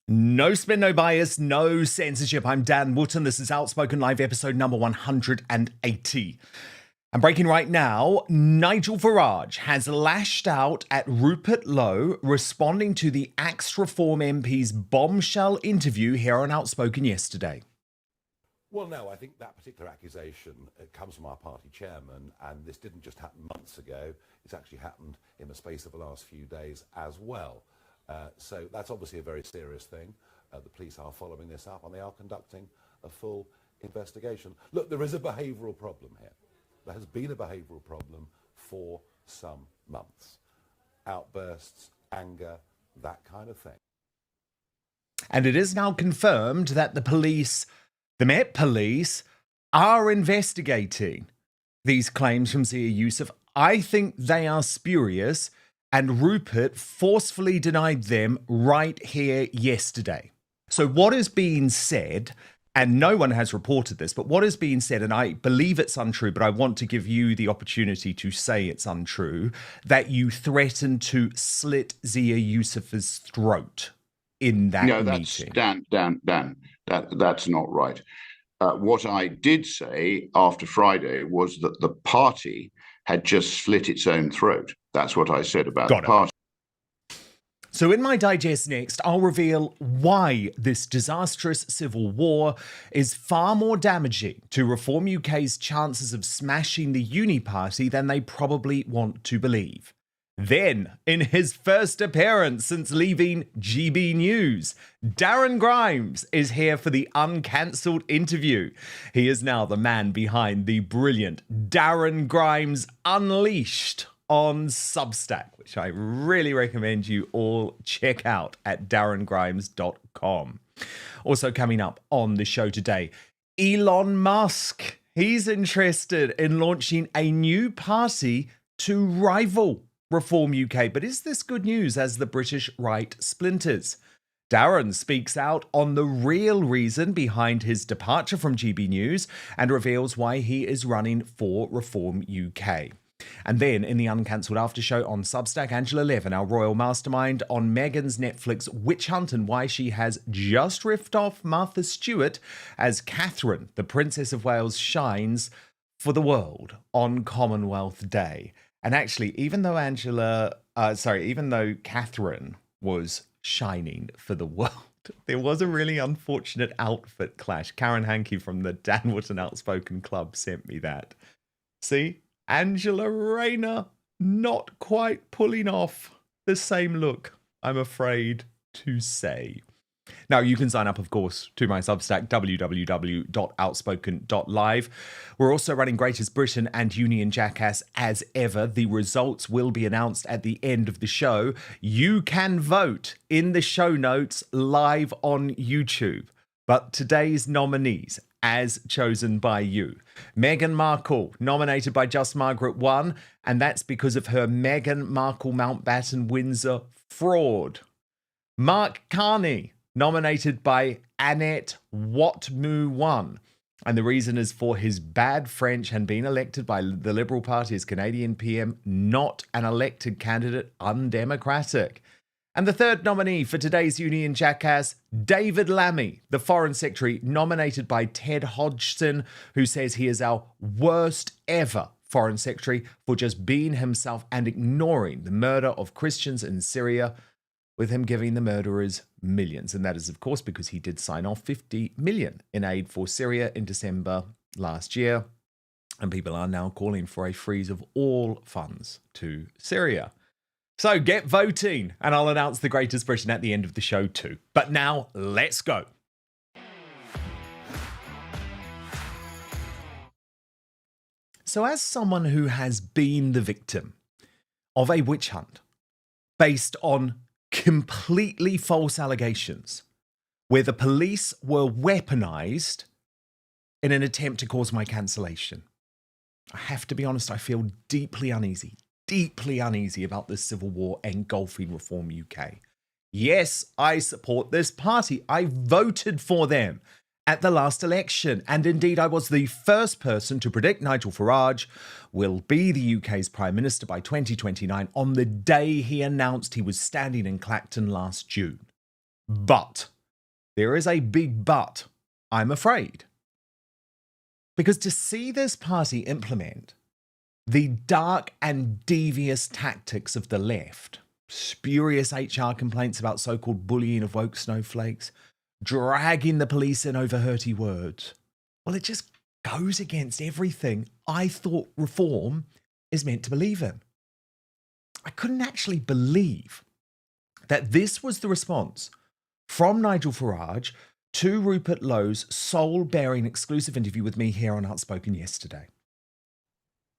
No spin, no bias, no censorship. I'm Dan Wootton. This is Outspoken Live episode number 180. And breaking right now, Nigel Farage has lashed out at Rupert Lowe, responding to the Axe Reform MP's bombshell interview here on Outspoken yesterday. Well, no, I think that particular accusation comes from our party chairman, and this didn't just happen months ago. It's actually happened in the space of the last few days as well. So that's obviously a very serious thing. The police are following this up, and they are conducting a full investigation. Look, there is a behavioural problem here. There has been a behavioural problem for some months. Outbursts, anger, that kind of thing. And it is now confirmed that the Met Police, are investigating these claims from Zia Yusuf. I think they are spurious, and Rupert forcefully denied them right here yesterday. So what is being said, and no one has reported this, but what is being said, and I believe it's untrue, but I want to give you the opportunity to say it's untrue, that you threatened to slit Zia Yusuf's throat in that meeting. Dan, that's not right. What I did say after Friday was that the party had just slit its own throat. That's what I said about the party. So in my digest next, I'll reveal why this disastrous civil war is far more damaging to Reform UK's chances of smashing the uni party than they probably want to believe. Then, in his first appearance since leaving GB News, Darren Grimes is here for the Uncancelled Interview. He is now the man behind the brilliant Darren Grimes Unleashed on Substack, which I really recommend you all check out at darrengrimes.com. Also coming up on the show today, Elon Musk. He's interested in launching a new party to rival Reform UK. But is this good news as the British right splinters? Darren speaks out on the real reason behind his departure from GB News and reveals why he is running for Reform UK. And then in the Uncancelled Aftershow on Substack, Levin, our Royal Mastermind, on Meghan's Netflix witch hunt and why she has just riffed off Martha Stewart as Catherine, the Princess of Wales, shines for the world on Commonwealth Day. And actually, even though Catherine was shining for the world, there was a really unfortunate outfit clash. Karen Hankey from the Dan Wootton Outspoken Club sent me that. See? Angela Rayner not quite pulling off the same look, I'm afraid to say. Now, you can sign up, of course, to my Substack, www.outspoken.live. We're also running Greatest Britain and Union Jackass as ever. The results will be announced at the end of the show. You can vote in the show notes live on YouTube. But today's nominees, as chosen by you. Meghan Markle, nominated by Just Margaret, won, and that's because of her Meghan Markle Mountbatten Windsor fraud. Mark Carney, nominated by Annette Watmu, won. And the reason is for his bad French and being elected by the Liberal Party as Canadian PM, not an elected candidate, undemocratic. And the third nominee for today's Union Jackass, David Lammy, the Foreign Secretary, nominated by Ted Hodgson, who says he is our worst ever Foreign Secretary for just being himself and ignoring the murder of Christians in Syria, with him giving the murderers millions. And that is, of course, because he did sign off 50 million in aid for Syria in December last year. And people are now calling for a freeze of all funds to Syria. So get voting, and I'll announce the Greatest Britain at the end of the show too. But now, let's go. So as someone who has been the victim of a witch hunt based on completely false allegations, where the police were weaponized in an attempt to cause my cancellation, I have to be honest, I feel deeply uneasy about this civil war engulfing Reform UK. Yes, I support this party. I voted for them at the last election. And indeed, I was the first person to predict Nigel Farage will be the UK's Prime Minister by 2029 on the day he announced he was standing in Clacton last June. But There is a big but, I'm afraid. Because to see this party implement the dark and devious tactics of the left, spurious HR complaints about so-called bullying of woke snowflakes, dragging the police in over hurty words, well, it just goes against everything I thought reform is meant to believe in. I couldn't actually believe that this was the response from Nigel Farage to Rupert Lowe's soul-bearing exclusive interview with me here on Outspoken yesterday.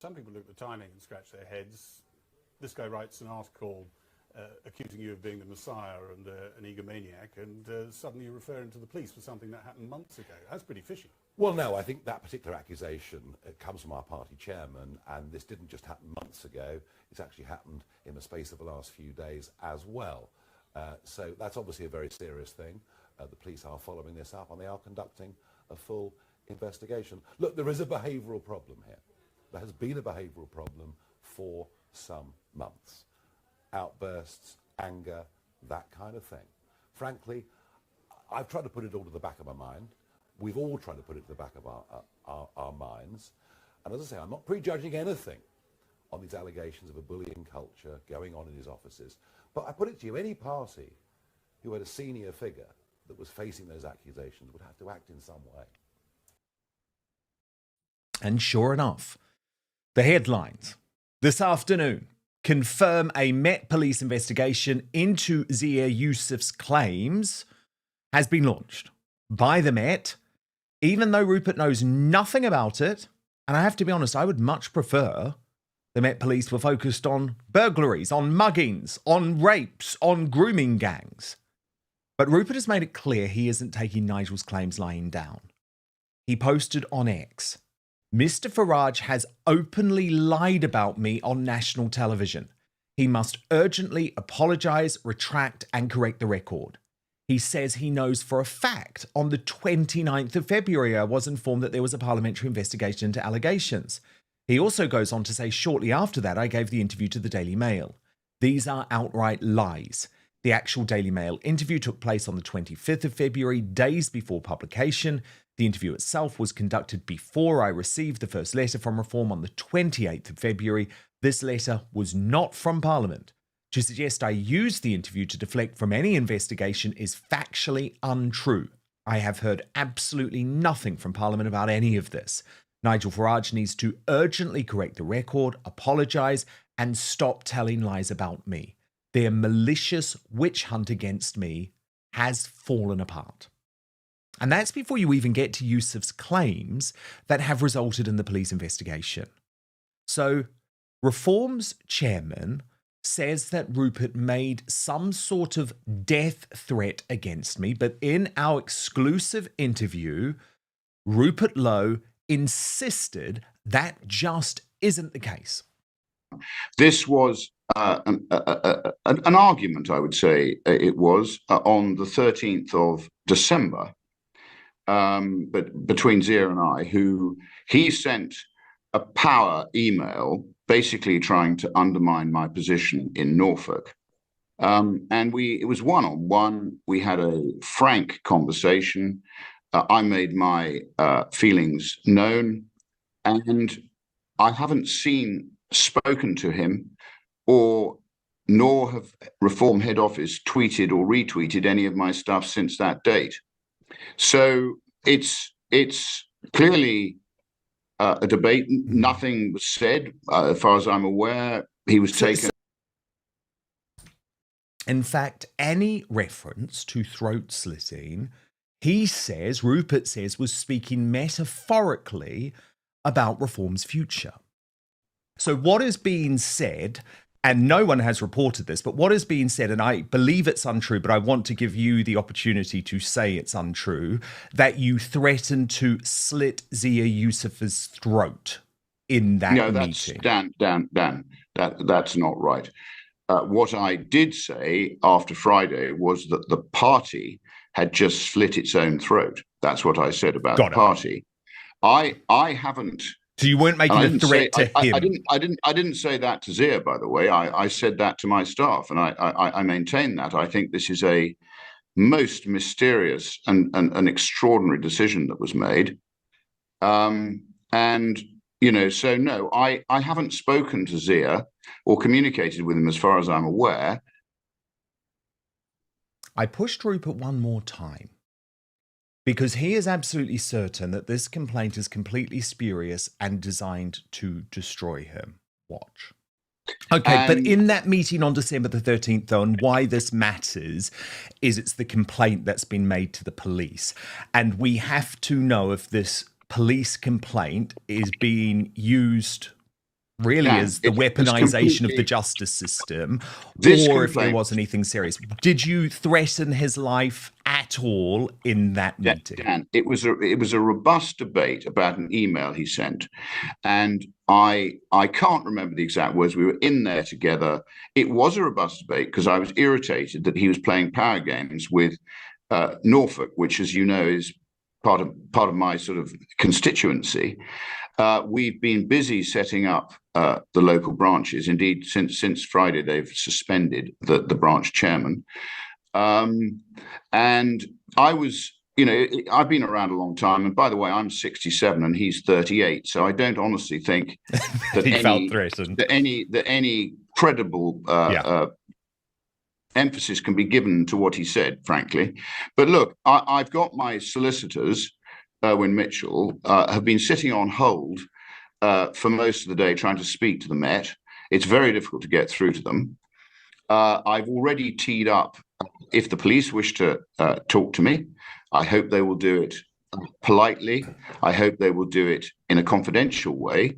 Some people look at the timing and scratch their heads. This guy writes an article accusing you of being the Messiah and an egomaniac, and suddenly you're referring to the police for something that happened months ago. That's pretty fishy. Well, no, I think that particular accusation comes from our party chairman, and this didn't just happen months ago. It's actually happened in the space of the last few days as well. So that's obviously a very serious thing. The police are following this up, and they are conducting a full investigation. Look, there is a behavioural problem here. There has been a behavioural problem for some months. Outbursts, anger, that kind of thing. Frankly, I've tried to put it all to the back of my mind. We've all tried to put it to the back of our minds. And as I say, I'm not prejudging anything on these allegations of a bullying culture going on in his offices. But I put it to you, any party who had a senior figure that was facing those accusations would have to act in some way. And sure enough, the headlines this afternoon confirm a Met Police investigation into Zia Yusuf's claims has been launched by the Met, even though Rupert knows nothing about it. And I have to be honest, I would much prefer the Met Police were focused on burglaries, on muggings, on rapes, on grooming gangs. But Rupert has made it clear he isn't taking Nigel's claims lying down. He posted on X, Mr. Farage has openly lied about me on national television. He must urgently apologise, retract and correct the record. He says he knows for a fact on the 29th of February I was informed that there was a parliamentary investigation into allegations. He also goes on to say shortly after that I gave the interview to the Daily Mail. These are outright lies. The actual Daily Mail interview took place on the 25th of February, days before publication. The interview itself was conducted before I received the first letter from Reform on the 28th of February. This letter was not from Parliament. To suggest I used the interview to deflect from any investigation is factually untrue. I have heard absolutely nothing from Parliament about any of this. Nigel Farage needs to urgently correct the record, apologise, and stop telling lies about me. Their malicious witch hunt against me has fallen apart. And that's before you even get to Yusuf's claims that have resulted in the police investigation. So, Reform's chairman says that Rupert made some sort of death threat against me, but in our exclusive interview, Rupert Lowe insisted that just isn't the case. This was an argument, I would say it was, on the 13th of December, but between Zia and I, who he sent a power email basically trying to undermine my position in Norfolk. And it was one-on-one. We had a frank conversation. I made my feelings known, and I haven't spoken to him, nor have Reform head office tweeted or retweeted any of my stuff since that date. So it's clearly a debate. Nothing was said, as far as I'm aware. He was taken. In fact, any reference to throat slitting, Rupert says, was speaking metaphorically about Reform's future. So what is being said, and no one has reported this, but what is being said, and I believe it's untrue, but I want to give you the opportunity to say it's untrue, that you threatened to slit Zia Yusuf's throat in that meeting. Dan, that's not right. What I did say after Friday was that the party had just slit its own throat. That's what I said about the party. I haven't. So you weren't making a threat to him. I didn't say that to Zia, by the way. I said that to my staff, and I maintain that. I think this is a most mysterious and extraordinary decision that was made. And, you know, so no, I haven't spoken to Zia or communicated with him as far as I'm aware. I pushed Rupert one more time because he is absolutely certain that this complaint is completely spurious and designed to destroy him. Watch. Okay, but in that meeting on December the 13th, though, and why this matters is it's the complaint that's been made to the police. And we have to know if this police complaint is being used really as the weaponization of the justice system, or if there was anything serious. Did you threaten his life at all in that meeting? Dan, it was a robust debate about an email he sent, and I can't remember the exact words. We were in there together. It was a robust debate because I was irritated that he was playing power games with Norfolk, which, as you know, is part of my sort of constituency. We've been busy setting up the local branches. Indeed, since Friday, they've suspended the branch chairman. And I was, you know, I've been around a long time. And by the way, I'm 67 and he's 38. So I don't honestly think that he felt threatened. That any credible emphasis can be given to what he said, frankly. But look, I've got my solicitors, Erwin Mitchell, have been sitting on hold for most of the day trying to speak to the Met. It's very difficult to get through to them. I've already teed up, if the police wish to talk to me, I hope they will do it politely. I hope they will do it in a confidential way.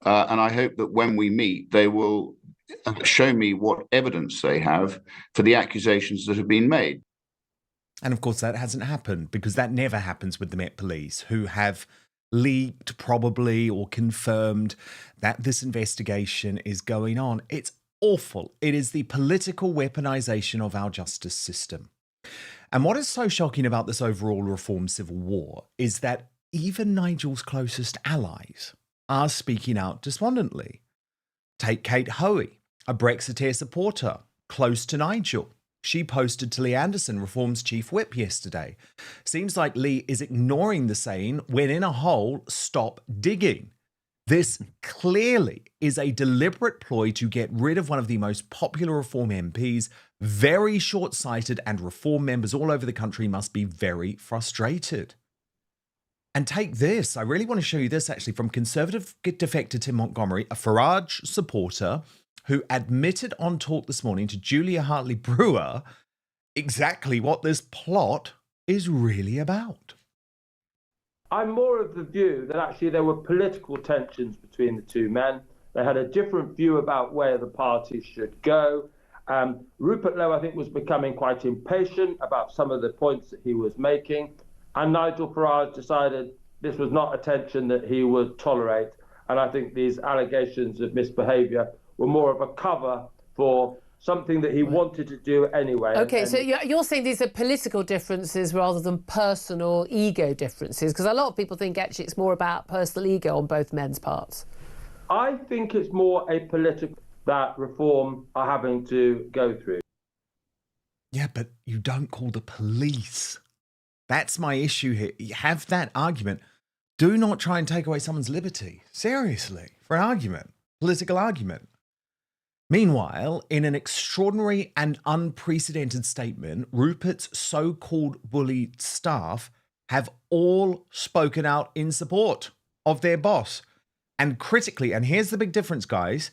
And I hope that when we meet, they will show me what evidence they have for the accusations that have been made. And of course, that hasn't happened because that never happens with the Met Police, who have leaked probably or confirmed that this investigation is going on. It's awful. It is the political weaponization of our justice system. And what is so shocking about this overall reform civil war is that even Nigel's closest allies are speaking out despondently. Take Kate Hoey, a Brexiteer supporter close to Nigel. She posted to Lee Anderson, Reform's chief whip, yesterday. Seems like Lee is ignoring the saying, when in a hole, stop digging. This clearly is a deliberate ploy to get rid of one of the most popular Reform MPs, very short-sighted, and Reform members all over the country must be very frustrated. And take this, I really want to show you this actually, from Conservative defector Tim Montgomery, a Farage supporter, who admitted on Talk this morning to Julia Hartley-Brewer exactly what this plot is really about. I'm more of the view that actually there were political tensions between the two men. They had a different view about where the party should go. Rupert Lowe, I think, was becoming quite impatient about some of the points that he was making. And Nigel Farage decided this was not a tension that he would tolerate. And I think these allegations of misbehaviour were more of a cover for something that he wanted to do anyway. Okay, so you're saying these are political differences rather than personal ego differences, because a lot of people think actually it's more about personal ego on both men's parts. I think it's more a political that Reform are having to go through. Yeah, but you don't call the police. That's my issue here. You have that argument. Do not try and take away someone's liberty. Seriously, for an argument, political argument. Meanwhile, in an extraordinary and unprecedented statement, Rupert's so-called bullied staff have all spoken out in support of their boss. And critically, and here's the big difference, guys,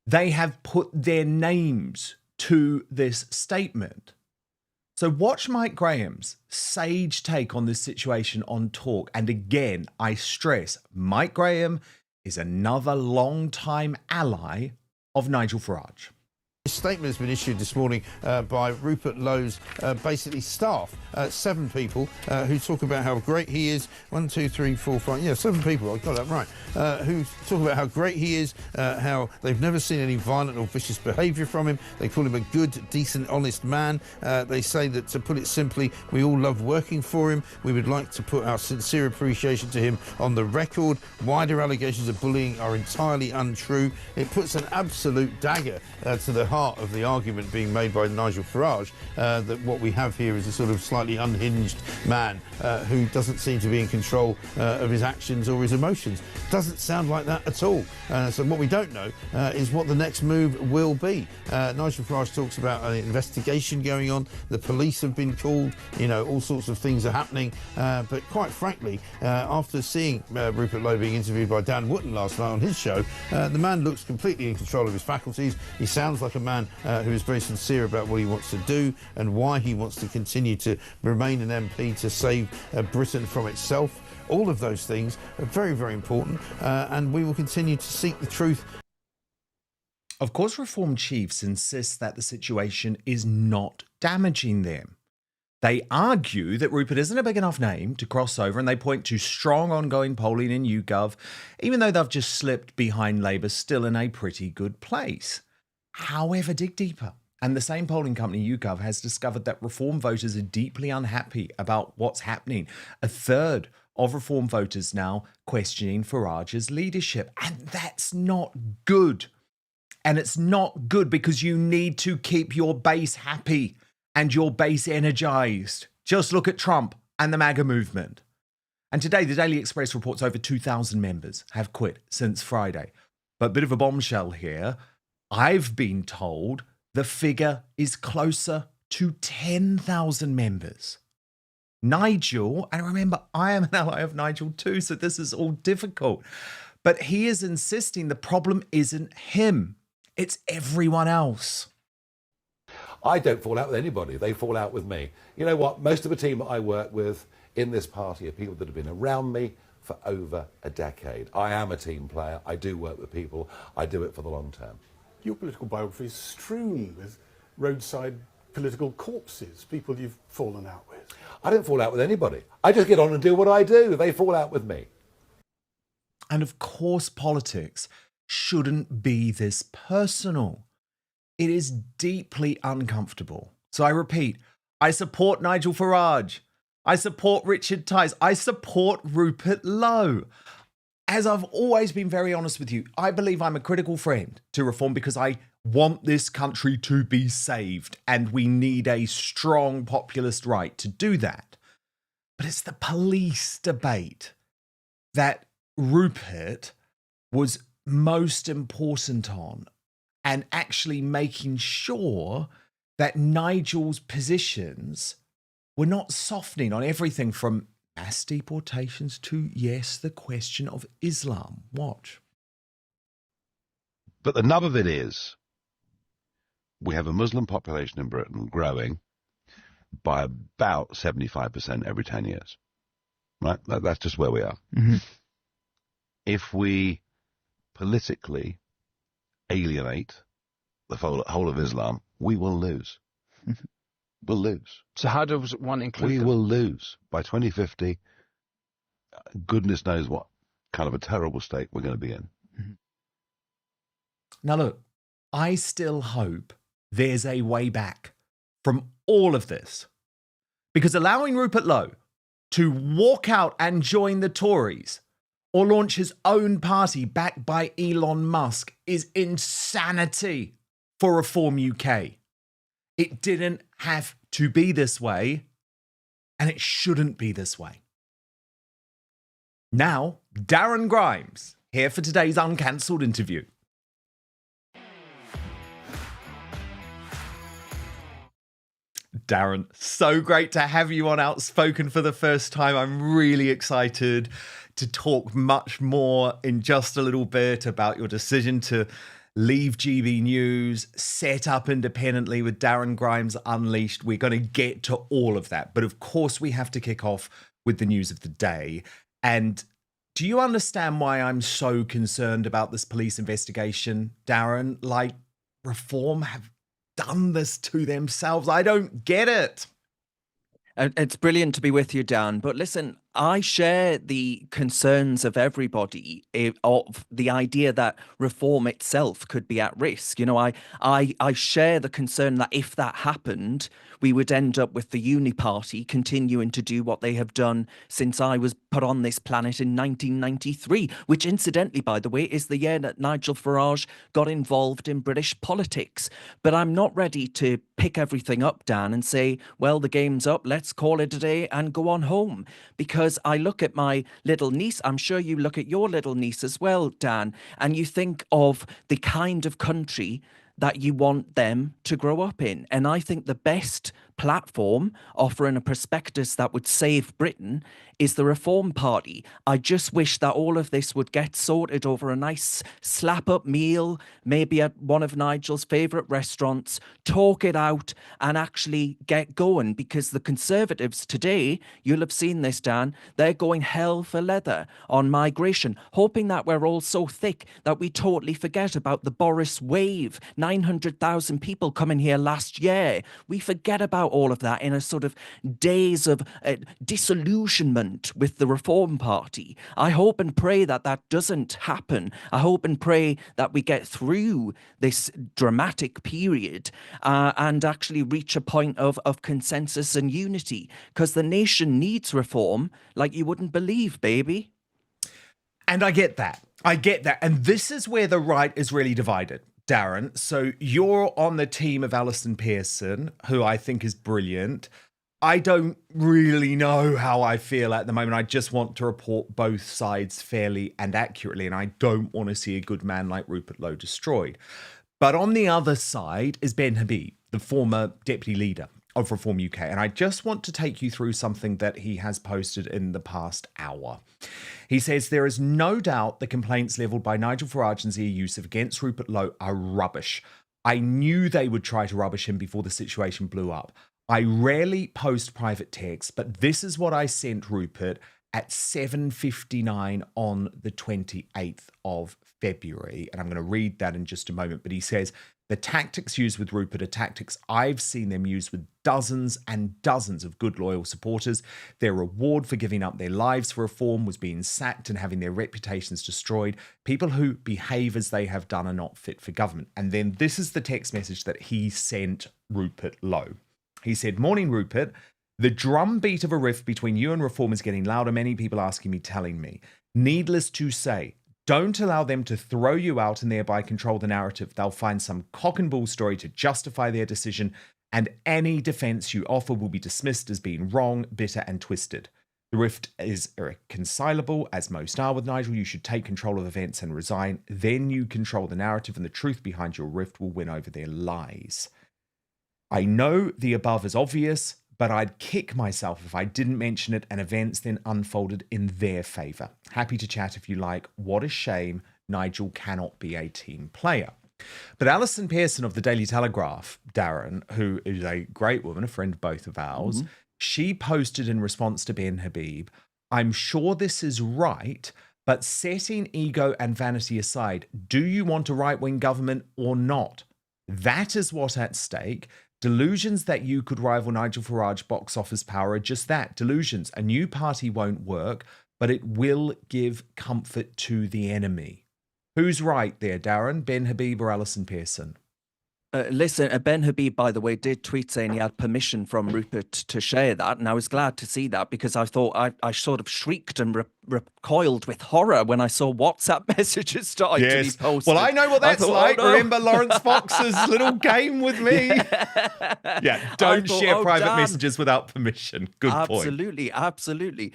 they have put their names to this statement. So watch Mike Graham's sage take on this situation on Talk. And again, I stress, Mike Graham is another long-time ally of Nigel Farage. This statement has been issued this morning by Rupert Lowe's basically staff, 7 people who talk about how great he is. 1, 2, 3, 4, 5, yeah, 7 people, I got that right, who talk about how great he is, how they've never seen any violent or vicious behaviour from him. They call him a good, decent, honest man. They say that, to put it simply, we all love working for him. We would like to put our sincere appreciation to him on the record. Wider allegations of bullying are entirely untrue. It puts an absolute dagger to the heart heart of the argument being made by Nigel Farage, that what we have here is a sort of slightly unhinged man who doesn't seem to be in control of his actions or his emotions. Doesn't sound like that at all. So what we don't know is what the next move will be. Nigel Farage talks about an investigation going on. The police have been called. You know, all sorts of things are happening. But quite frankly, after seeing Rupert Lowe being interviewed by Dan Wootton last night on his show, the man looks completely in control of his faculties. He sounds like a man who is very sincere about what he wants to do and why he wants to continue to remain an MP to save Britain from itself. All of those things are very, very important, and we will continue to seek the truth. Of course, Reform chiefs insist that the situation is not damaging them. They argue that Rupert isn't a big enough name to cross over, and they point to strong ongoing polling in YouGov, even though they've just slipped behind Labour, still in a pretty good place. However, dig deeper, and the same polling company, YouGov, has discovered that Reform voters are deeply unhappy about what's happening. A third of Reform voters now questioning Farage's leadership, and that's not good. And it's not good because you need to keep your base happy and your base energised. Just look at Trump and the MAGA movement. And today, the Daily Express reports over 2,000 members have quit since Friday. But a bit of a bombshell here. I've been told the figure is closer to 10,000 members. Nigel, and remember, I am an ally of Nigel too, so this is all difficult. But he is insisting the problem isn't him. It's everyone else. I don't fall out with anybody. They fall out with me. You know what? Most of the team that I work with in this party are people that have been around me for over a decade. I am a team player. I do work with people. I do it for the long term. Your political biography is strewn with roadside political corpses, people you've fallen out with. I don't fall out with anybody. I just get on and do what I do. They fall out with me. And of course, politics shouldn't be this personal. It is deeply uncomfortable. So I repeat, I support Nigel Farage. I support Richard Tice. I support Rupert Lowe. As I've always been very honest with you, I believe I'm a critical friend to Reform because I want this country to be saved, and we need a strong populist right to do that. But it's the police debate that Rupert was most important on, and actually making sure that Nigel's positions were not softening on everything from mass deportations to, yes, the question of Islam. Watch. But the nub of it is, we have a Muslim population in Britain growing by about 75% every 10 years. Right? That's just where we are. Mm-hmm. If we politically alienate the whole of Islam, we will lose. We'll lose. So how does one include We them? will lose. By 2050, goodness knows what kind of a terrible state we're going to be in. Now look, I still hope there's a way back from all of this. Because allowing Rupert Lowe to walk out and join the Tories or launch his own party backed by Elon Musk is insanity for Reform UK. It didn't have to be this way, and it shouldn't be this way. Now, Darren Grimes, here for today's Uncancelled Interview. Darren, so great to have you on Outspoken for the first time. I'm really excited to talk much more in just a little bit about your decision to leave GB News, set up independently with Darren Grimes Unleashed. We're going to get to all of that. But of course, we have to kick off with the news of the day. And do you understand why I'm so concerned about this police investigation, Darren? Like, Reform have done this to themselves. I don't get it. It's brilliant to be with you, Dan. But listen, I share the concerns of everybody of the idea that reform itself could be at risk. You know, I share the concern that if that happened, we would end up with the Uni Party continuing to do what they have done since I was put on this planet in 1993, which incidentally, by the way, is the year that Nigel Farage got involved in British politics. But I'm not ready to pick everything up, Dan, and say, well, the game's up, let's call it a day and go on home. Because I look at my little niece, I'm sure you look at your little niece as well, Dan, and you think of the kind of country that you want them to grow up in. And I think the best platform offering a prospectus that would save Britain is the Reform Party. I just wish that all of this would get sorted over a nice slap-up meal, maybe at one of Nigel's favourite restaurants, talk it out and actually get going, because the Conservatives today, you'll have seen this, Dan, they're going hell for leather on migration, hoping that we're all so thick that we totally forget about the Boris wave, 900,000 people coming here last year. We forget about all of that in a sort of days of disillusionment with the Reform Party. I hope and pray that that doesn't happen. I hope and pray that we get through this dramatic period and actually reach a point of consensus and unity, because the nation needs reform like you wouldn't believe, baby. And I get that. I get that. And this is where the right is really divided, Darren. So you're on the team of Alison Pearson, who I think is brilliant. I don't really know how I feel at the moment. I just want to report both sides fairly and accurately, and I don't want to see a good man like Rupert Lowe destroyed. But on the other side is Ben Habib, the former deputy leader of Reform UK, and I just want to take you through something that he has posted in the past hour. He says, there is no doubt the complaints levelled by Nigel Farage and Zia Yusuf against Rupert Lowe are rubbish. I knew they would try to rubbish him before the situation blew up. I rarely post private texts, but this is what I sent Rupert at 7:59 on the 28th of February. And I'm going to read that in just a moment. But he says, the tactics used with Rupert are tactics I've seen them use with dozens and dozens of good, loyal supporters. Their reward for giving up their lives for reform was being sacked and having their reputations destroyed. People who behave as they have done are not fit for government. And then this is the text message that he sent Rupert Lowe. He said, morning, Rupert. The drumbeat of a rift between you and Reform is getting louder. Many people asking me, telling me. Needless to say, don't allow them to throw you out and thereby control the narrative. They'll find some cock and bull story to justify their decision, and any defence you offer will be dismissed as being wrong, bitter and twisted. The rift is irreconcilable, as most are with Nigel. You should take control of events and resign. Then you control the narrative, and the truth behind your rift will win over their lies. I know the above is obvious, but I'd kick myself if I didn't mention it and events then unfolded in their favour. Happy to chat if you like. What a shame Nigel cannot be a team player. But Alison Pearson of the Daily Telegraph, Darren, who is a great woman, a friend of both of ours, she posted in response to Ben Habib, I'm sure this is right, but setting ego and vanity aside, do you want a right-wing government or not? That is what's at stake. Delusions that you could rival Nigel Farage box office power are just that, delusions. A new party won't work, but it will give comfort to the enemy. Who's right there, Darren? Ben Habib or Alison Pearson? Listen, Ben Habib, by the way, did tweet saying he had permission from Rupert to share that, and I was glad to see that, because I thought I sort of shrieked and recoiled with horror when I saw WhatsApp messages starting to be posted. Well, I know what that's like. Oh, no. Remember Lawrence Fox's little game with me? Don't share private messages without permission. Good point. Absolutely.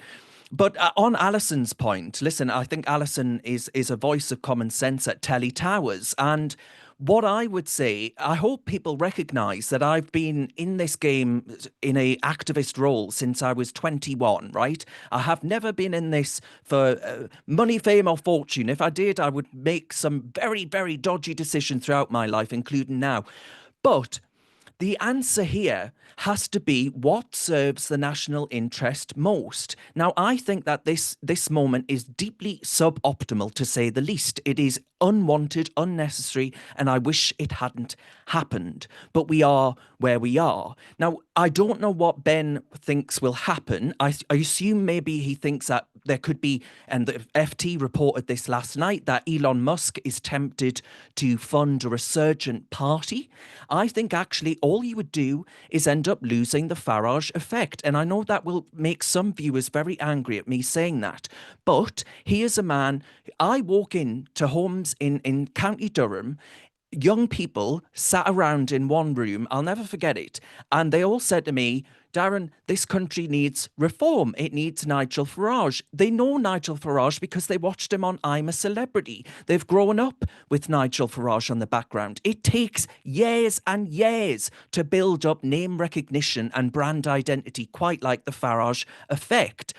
But on Alison's point, listen, I think Alison is a voice of common sense at Telly Towers, and what I would say, I hope people recognise that I've been in this game in a activist role since I was 21, right? I have never been in this for money, fame or fortune. If I did, I would make some very, very dodgy decisions throughout my life, including now. But The answer here has to be what serves the national interest most. Now, I think that this moment is deeply suboptimal, to say the least. It is unwanted, unnecessary, and I wish it hadn't happened. But we are where we are. Now, I don't know what Ben thinks will happen. I assume maybe he thinks that there could be, and the FT reported this last night, that Elon Musk is tempted to fund a resurgent party. I think actually all you would do is end up losing the Farage effect. And I know that will make some viewers very angry at me saying that. But he is a man, I walk into homes in County Durham, young people sat around in one room, I'll never forget it, and they all said to me, Darren, this country needs reform. It needs Nigel Farage. They know Nigel Farage because they watched him on I'm a Celebrity. They've grown up with Nigel Farage on the background. It takes years and years to build up name recognition and brand identity, quite like the Farage effect.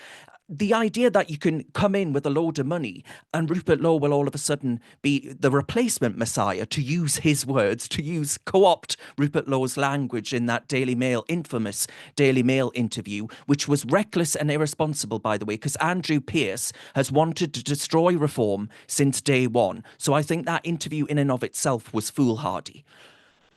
The idea that you can come in with a load of money and Rupert Lowe will all of a sudden be the replacement messiah, to use his words, co-opt Rupert Lowe's language in that infamous Daily Mail interview, which was reckless and irresponsible, by the way, because Andrew Pearce has wanted to destroy reform since day one. So I think that interview in and of itself was foolhardy.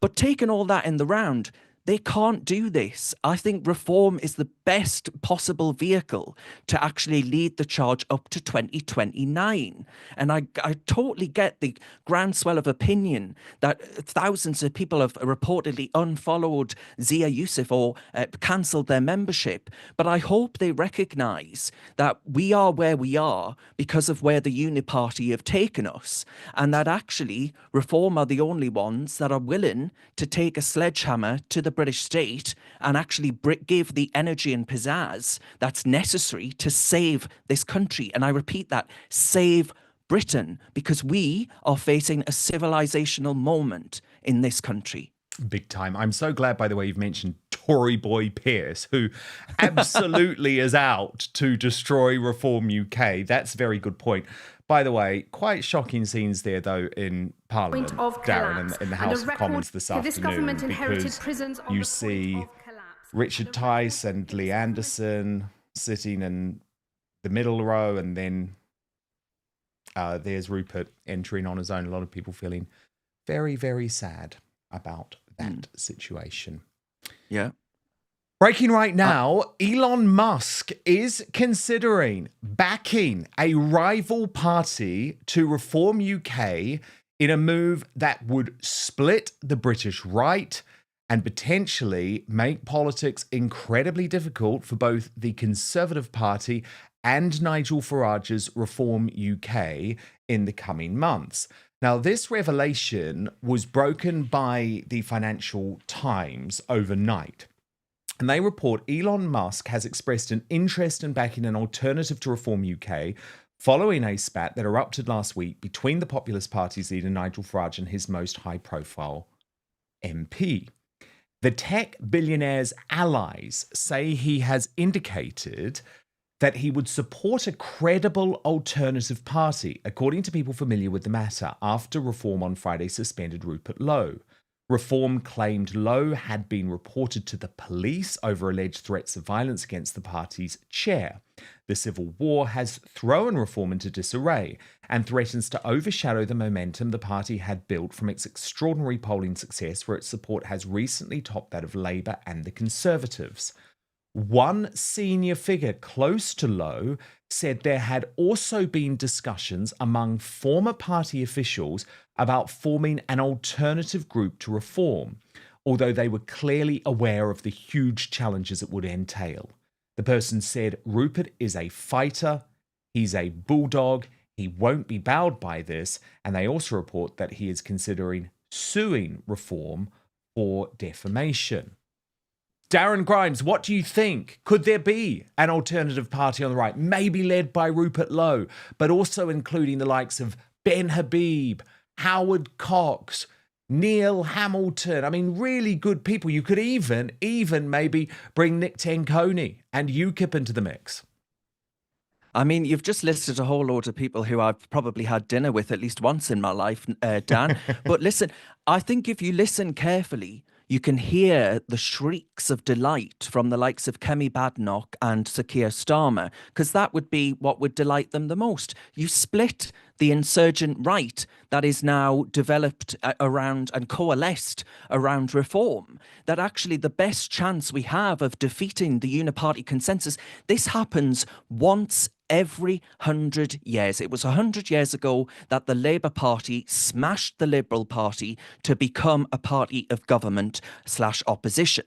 But taking all that in the round, they can't do this. I think reform is the best possible vehicle to actually lead the charge up to 2029. And I totally get the groundswell of opinion that thousands of people have reportedly unfollowed Zia Yusuf or cancelled their membership. But I hope they recognise that we are where we are because of where the Uniparty have taken us, and that actually reform are the only ones that are willing to take a sledgehammer to the British state and actually give the energy and pizzazz that's necessary to save this country. And I repeat that, save Britain, because we are facing a civilizational moment in this country. Big time. I'm so glad, by the way, you've mentioned Tory boy Pearce, who absolutely is out to destroy Reform UK. That's a very good point. By the way, quite shocking scenes there, though, in Parliament, Darren, in the House of Commons this afternoon, because you see Richard Tice and Lee Anderson sitting in the middle row, and then there's Rupert entering on his own. A lot of people feeling very, very sad about that situation. Yeah. Breaking right now, Elon Musk is considering backing a rival party to Reform UK in a move that would split the British right and potentially make politics incredibly difficult for both the Conservative Party and Nigel Farage's Reform UK in the coming months. Now, this revelation was broken by the Financial Times overnight. And they report Elon Musk has expressed an interest in backing an alternative to Reform UK following a spat that erupted last week between the Populist Party's leader Nigel Farage and his most high-profile MP. The tech billionaire's allies say he has indicated that he would support a credible alternative party, according to people familiar with the matter, after Reform on Friday suspended Rupert Lowe. Reform claimed Lowe had been reported to the police over alleged threats of violence against the party's chair. The civil war has thrown Reform into disarray and threatens to overshadow the momentum the party had built from its extraordinary polling success, where its support has recently topped that of Labour and the Conservatives. One senior figure close to Lowe said there had also been discussions among former party officials about forming an alternative group to Reform, although they were clearly aware of the huge challenges it would entail. The person said, Rupert is a fighter, he's a bulldog, he won't be bowed by this, and they also report that he is considering suing Reform for defamation. Darren Grimes, what do you think? Could there be an alternative party on the right, maybe led by Rupert Lowe, but also including the likes of Ben Habib, Howard Cox, Neil Hamilton? I mean, really good people. You could even maybe bring Nick Tenconi and UKIP into the mix. I mean, you've just listed a whole load of people who I've probably had dinner with at least once in my life, Dan. But listen, I think if you listen carefully, you can hear the shrieks of delight from the likes of Kemi Badenoch and Sir Keir Starmer, because that would be what would delight them the most. You split the insurgent right that is now developed around and coalesced around reform, that actually the best chance we have of defeating the uniparty consensus, this happens once every 100 years. It was 100 years ago that the Labour Party smashed the Liberal Party to become a party of government/opposition.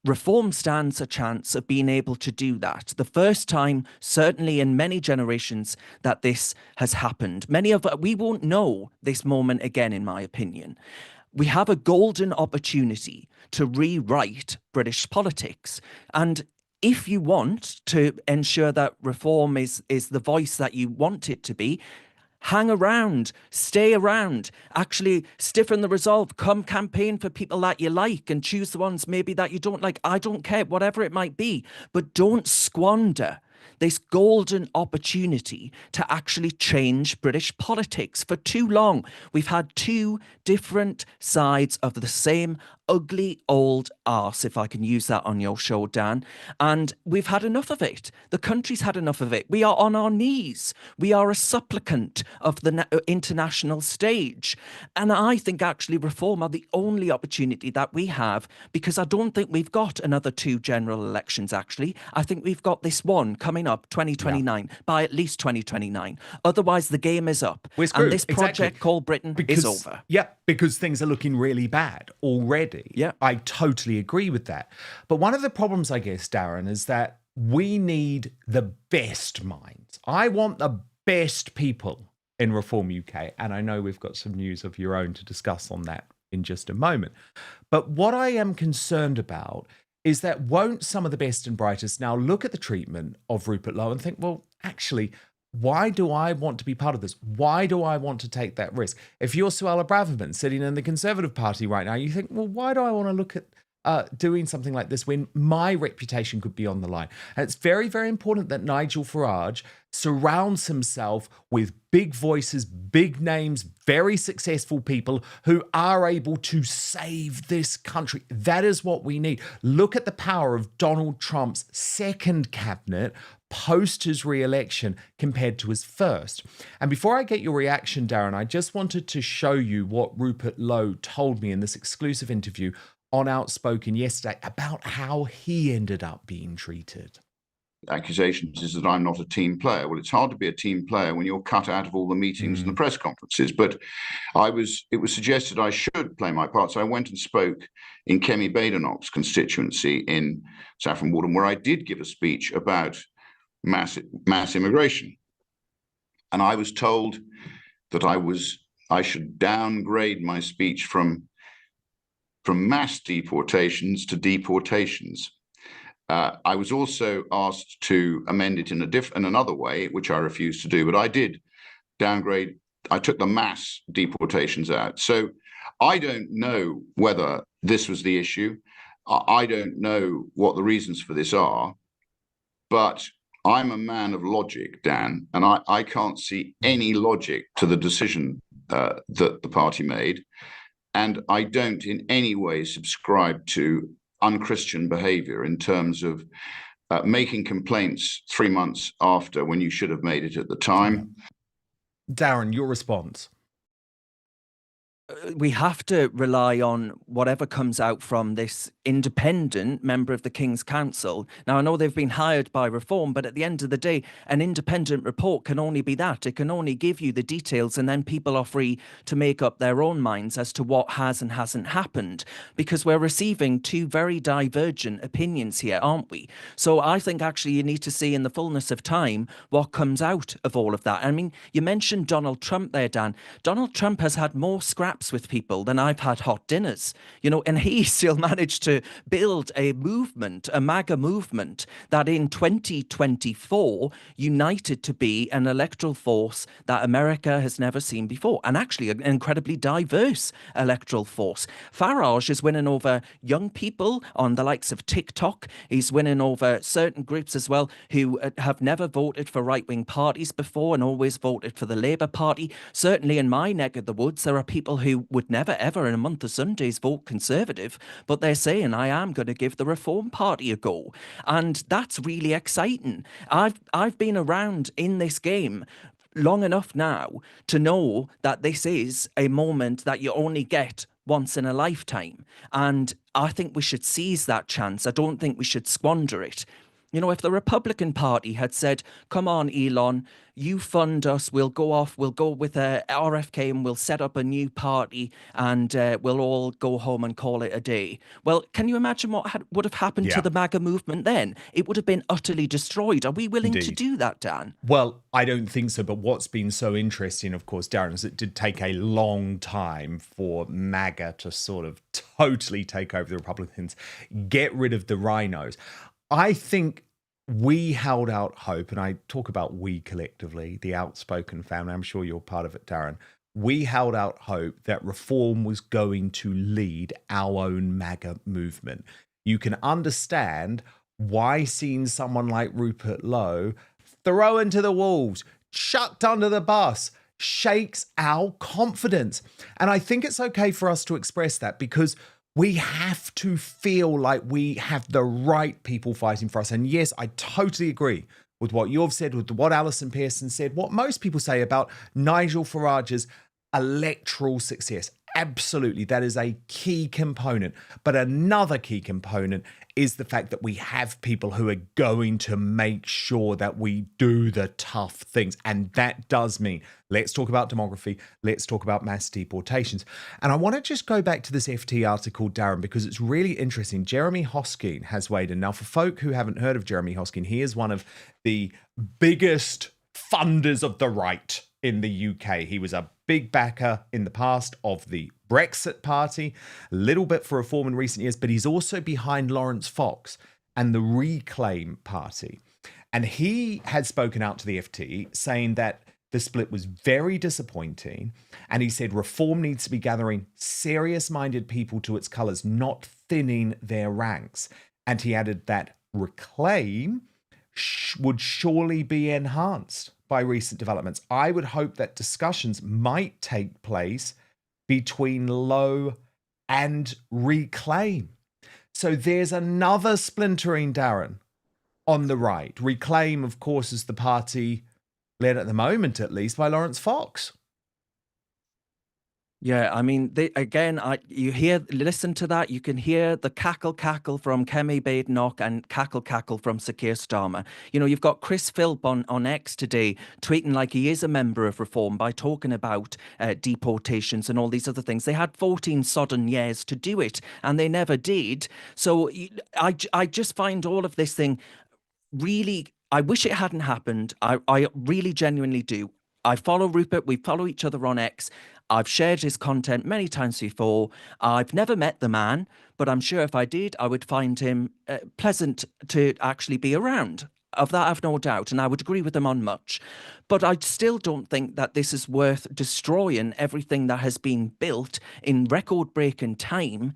Reform stands a chance of being able to do that. The first time, certainly in many generations, that this has happened. We won't know this moment again, in my opinion. We have a golden opportunity to rewrite British politics. And if you want to ensure that reform is the voice that you want it to be, hang around, stay around, actually stiffen the resolve, come campaign for people that you like and choose the ones maybe that you don't like. I don't care, whatever it might be, but don't squander this golden opportunity to actually change British politics. For too long, we've had two different sides of the same ugly old arse, if I can use that on your show, Dan. And we've had enough of it. The country's had enough of it. We are on our knees. We are a supplicant of the international stage. And I think actually reform are the only opportunity that we have, because I don't think we've got another two general elections, actually. I think we've got this one coming up, 2029, by at least 2029. Otherwise, the game is up. And this project called Britain is over. Yeah, because things are looking really bad already. Yeah, I totally agree with that. But one of the problems, I guess, Darren, is that we need the best minds. I want the best people in Reform UK. And I know we've got some news of your own to discuss on that in just a moment. But what I am concerned about is that won't some of the best and brightest now look at the treatment of Rupert Lowe and think, well, actually, why do I want to be part of this? Why do I want to take that risk? If you're Suella Braverman sitting in the Conservative Party right now, you think, well, why do I want to look at doing something like this when my reputation could be on the line? And it's very, very important that Nigel Farage surrounds himself with big voices, big names, very successful people who are able to save this country. That is what we need. Look at the power of Donald Trump's second cabinet post his re-election compared to his first. And before I get your reaction, Darren, I just wanted to show you what Rupert Lowe told me in this exclusive interview on Outspoken yesterday about how he ended up being treated. Accusations is that I'm not a team player. Well, it's hard to be a team player when you're cut out of all the meetings and the press conferences. But it was suggested I should play my part. So I went and spoke in Kemi Badenoch's constituency in Saffron Walden, where I did give a speech about mass immigration. And I was told that I should downgrade my speech from mass deportations to deportations. I was also asked to amend it in another way, which I refused to do, but I did downgrade. I took the mass deportations out. So I don't know whether this was the issue. I don't know what the reasons for this are, but I'm a man of logic, Dan, and I can't see any logic to the decision that the party made. And I don't in any way subscribe to unchristian behavior in terms of making complaints 3 months after when you should have made it at the time. Darren, your response. We have to rely on whatever comes out from this independent member of the King's Council. Now, I know they've been hired by Reform, but at the end of the day, an independent report can only be that. It can only give you the details, and then people are free to make up their own minds as to what has and hasn't happened, because we're receiving two very divergent opinions here, aren't we? So I think actually you need to see in the fullness of time what comes out of all of that. I mean, you mentioned Donald Trump there, Dan. Donald Trump has had more scraps with people than I've had hot dinners, and he still managed to build a movement, a MAGA movement, that in 2024 united to be an electoral force that America has never seen before, and actually an incredibly diverse electoral force. Farage is winning over young people on the likes of TikTok. He's winning over certain groups as well who have never voted for right-wing parties before and always voted for the Labour Party. Certainly in my neck of the woods, there are people who would never, ever in a month of Sundays vote Conservative, but they're saying, I am going to give the Reform Party a go. And that's really exciting. I've been around in this game long enough now to know that this is a moment that you only get once in a lifetime. And I think we should seize that chance. I don't think we should squander it. You know, if the Republican Party had said, come on, Elon, you fund us, we'll go with RFK and we'll set up a new party and we'll all go home and call it a day. Well, can you imagine what would have happened to the MAGA movement then? It would have been utterly destroyed. Are we willing to do that, Dan? Well, I don't think so. But what's been so interesting, of course, Darren, is it did take a long time for MAGA to sort of totally take over the Republicans, get rid of the rhinos. I think we held out hope, and I talk about we collectively, the Outspoken family. I'm sure you're part of it, Darren. We held out hope that reform was going to lead our own MAGA movement. You can understand why seeing someone like Rupert Lowe thrown to the wolves, chucked under the bus, shakes our confidence. And I think it's okay for us to express that, because we have to feel like we have the right people fighting for us. And yes, I totally agree with what you've said, with what Alison Pearson said, what most people say about Nigel Farage's electoral success. Absolutely, that is a key component. But another key component is the fact that we have people who are going to make sure that we do the tough things. And that does mean, let's talk about demography, let's talk about mass deportations. And I want to just go back to this FT article, Darren, because it's really interesting. Jeremy Hosking has weighed in. Now, for folk who haven't heard of Jeremy Hosking, he is one of the biggest funders of the right in the UK. He was a big backer in the past of the Brexit Party, a little bit for reform in recent years, but he's also behind Lawrence Fox and the Reclaim Party. And he had spoken out to the FT saying that the split was very disappointing. And he said reform needs to be gathering serious-minded people to its colours, not thinning their ranks. And he added that Reclaim would surely be enhanced by recent developments. I would hope that discussions might take place between Lowe and Reclaim. So there's another splintering, Darren, on the right. Reclaim, of course, is the party led at the moment, at least, by Lawrence Fox. Yeah, I mean, listen to that. You can hear the cackle from Kemi Badenoch and cackle from Sir Keir Starmer. You know, you've got Chris Philp on X today tweeting like he is a member of Reform by talking about deportations and all these other things. They had 14 sodden years to do it, and they never did. So I just find all of this thing really, I wish it hadn't happened. I really genuinely do. I follow Rupert. We follow each other on X. I've shared his content many times before. I've never met the man, but I'm sure if I did, I would find him pleasant to actually be around. Of that, I've no doubt, and I would agree with him on much. But I still don't think that this is worth destroying everything that has been built in record-breaking time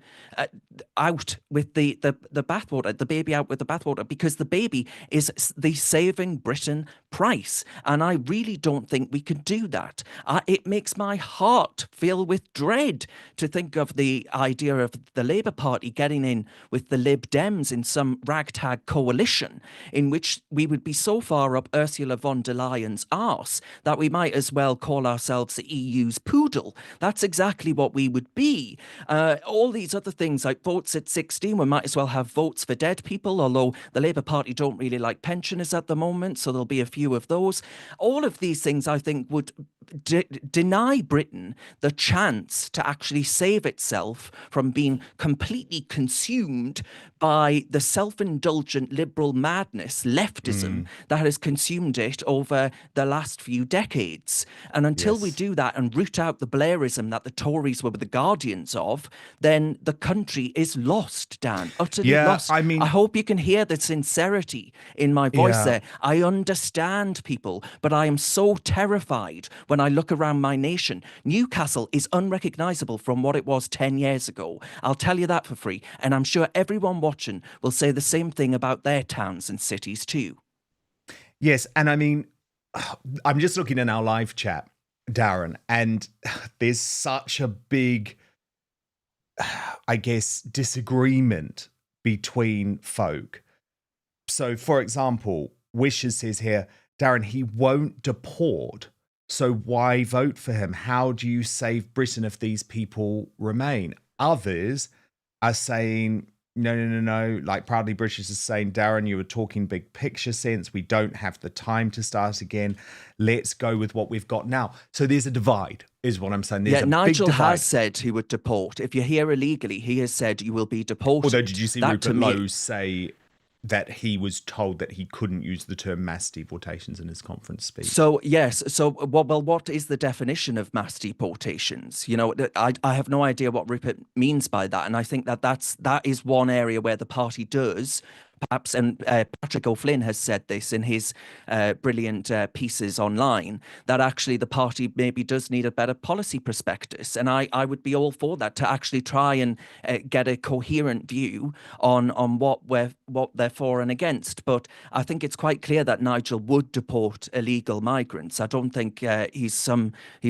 out with the bathwater, the baby out with the bathwater, because the baby is the saving Britain price. And I really don't think we could do that. It makes my heart fill with dread to think of the idea of the Labour Party getting in with the Lib Dems in some ragtag coalition in which we would be so far up Ursula von der Leyen's arse that we might as well call ourselves the EU's poodle. That's exactly what we would be. All these other things like votes at 16, we might as well have votes for dead people, although the Labour Party don't really like pensioners at the moment, so there'll be a few of those. All of these things, I think, would deny Britain the chance to actually save itself from being completely consumed by the self-indulgent liberal madness, leftism, that has consumed it over the last few decades. And until we do that and root out the Blairism that the Tories were the guardians of, then the country is lost, Dan, utterly lost. I mean, I hope you can hear the sincerity in my voice there. I understand people, but I am so terrified when I look around my nation. Newcastle is unrecognisable from what it was 10 years ago. I'll tell you that for free. And I'm sure everyone watching will say the same thing about their towns and cities too. Yes, and I mean, I'm just looking in our live chat, Darren, and there's such a big, I guess, disagreement between folk. So, for example, Wishes says here, Darren, he won't deport. So why vote for him? How do you save Britain if these people remain? Others are saying, no. Like Proudly British is saying, Darren, you were talking big picture sense. We don't have the time to start again. Let's go with what we've got now. So there's a divide, is what I'm saying. There's a Nigel big divide. has said he would deport. If you're here illegally, he has said you will be deported. Although, did you see Rupert Lowe say that he was told that he couldn't use the term mass deportations in his conference speech? So, yes. So, well, what is the definition of mass deportations? You know, I have no idea what Rupert means by that. And I think that is one area where the party does perhaps, and Patrick O'Flynn has said this in his brilliant pieces online, that actually the party maybe does need a better policy prospectus. And I would be all for that, to actually try and get a coherent view on what they're for and against. But I think it's quite clear that Nigel would deport illegal migrants. I don't think he's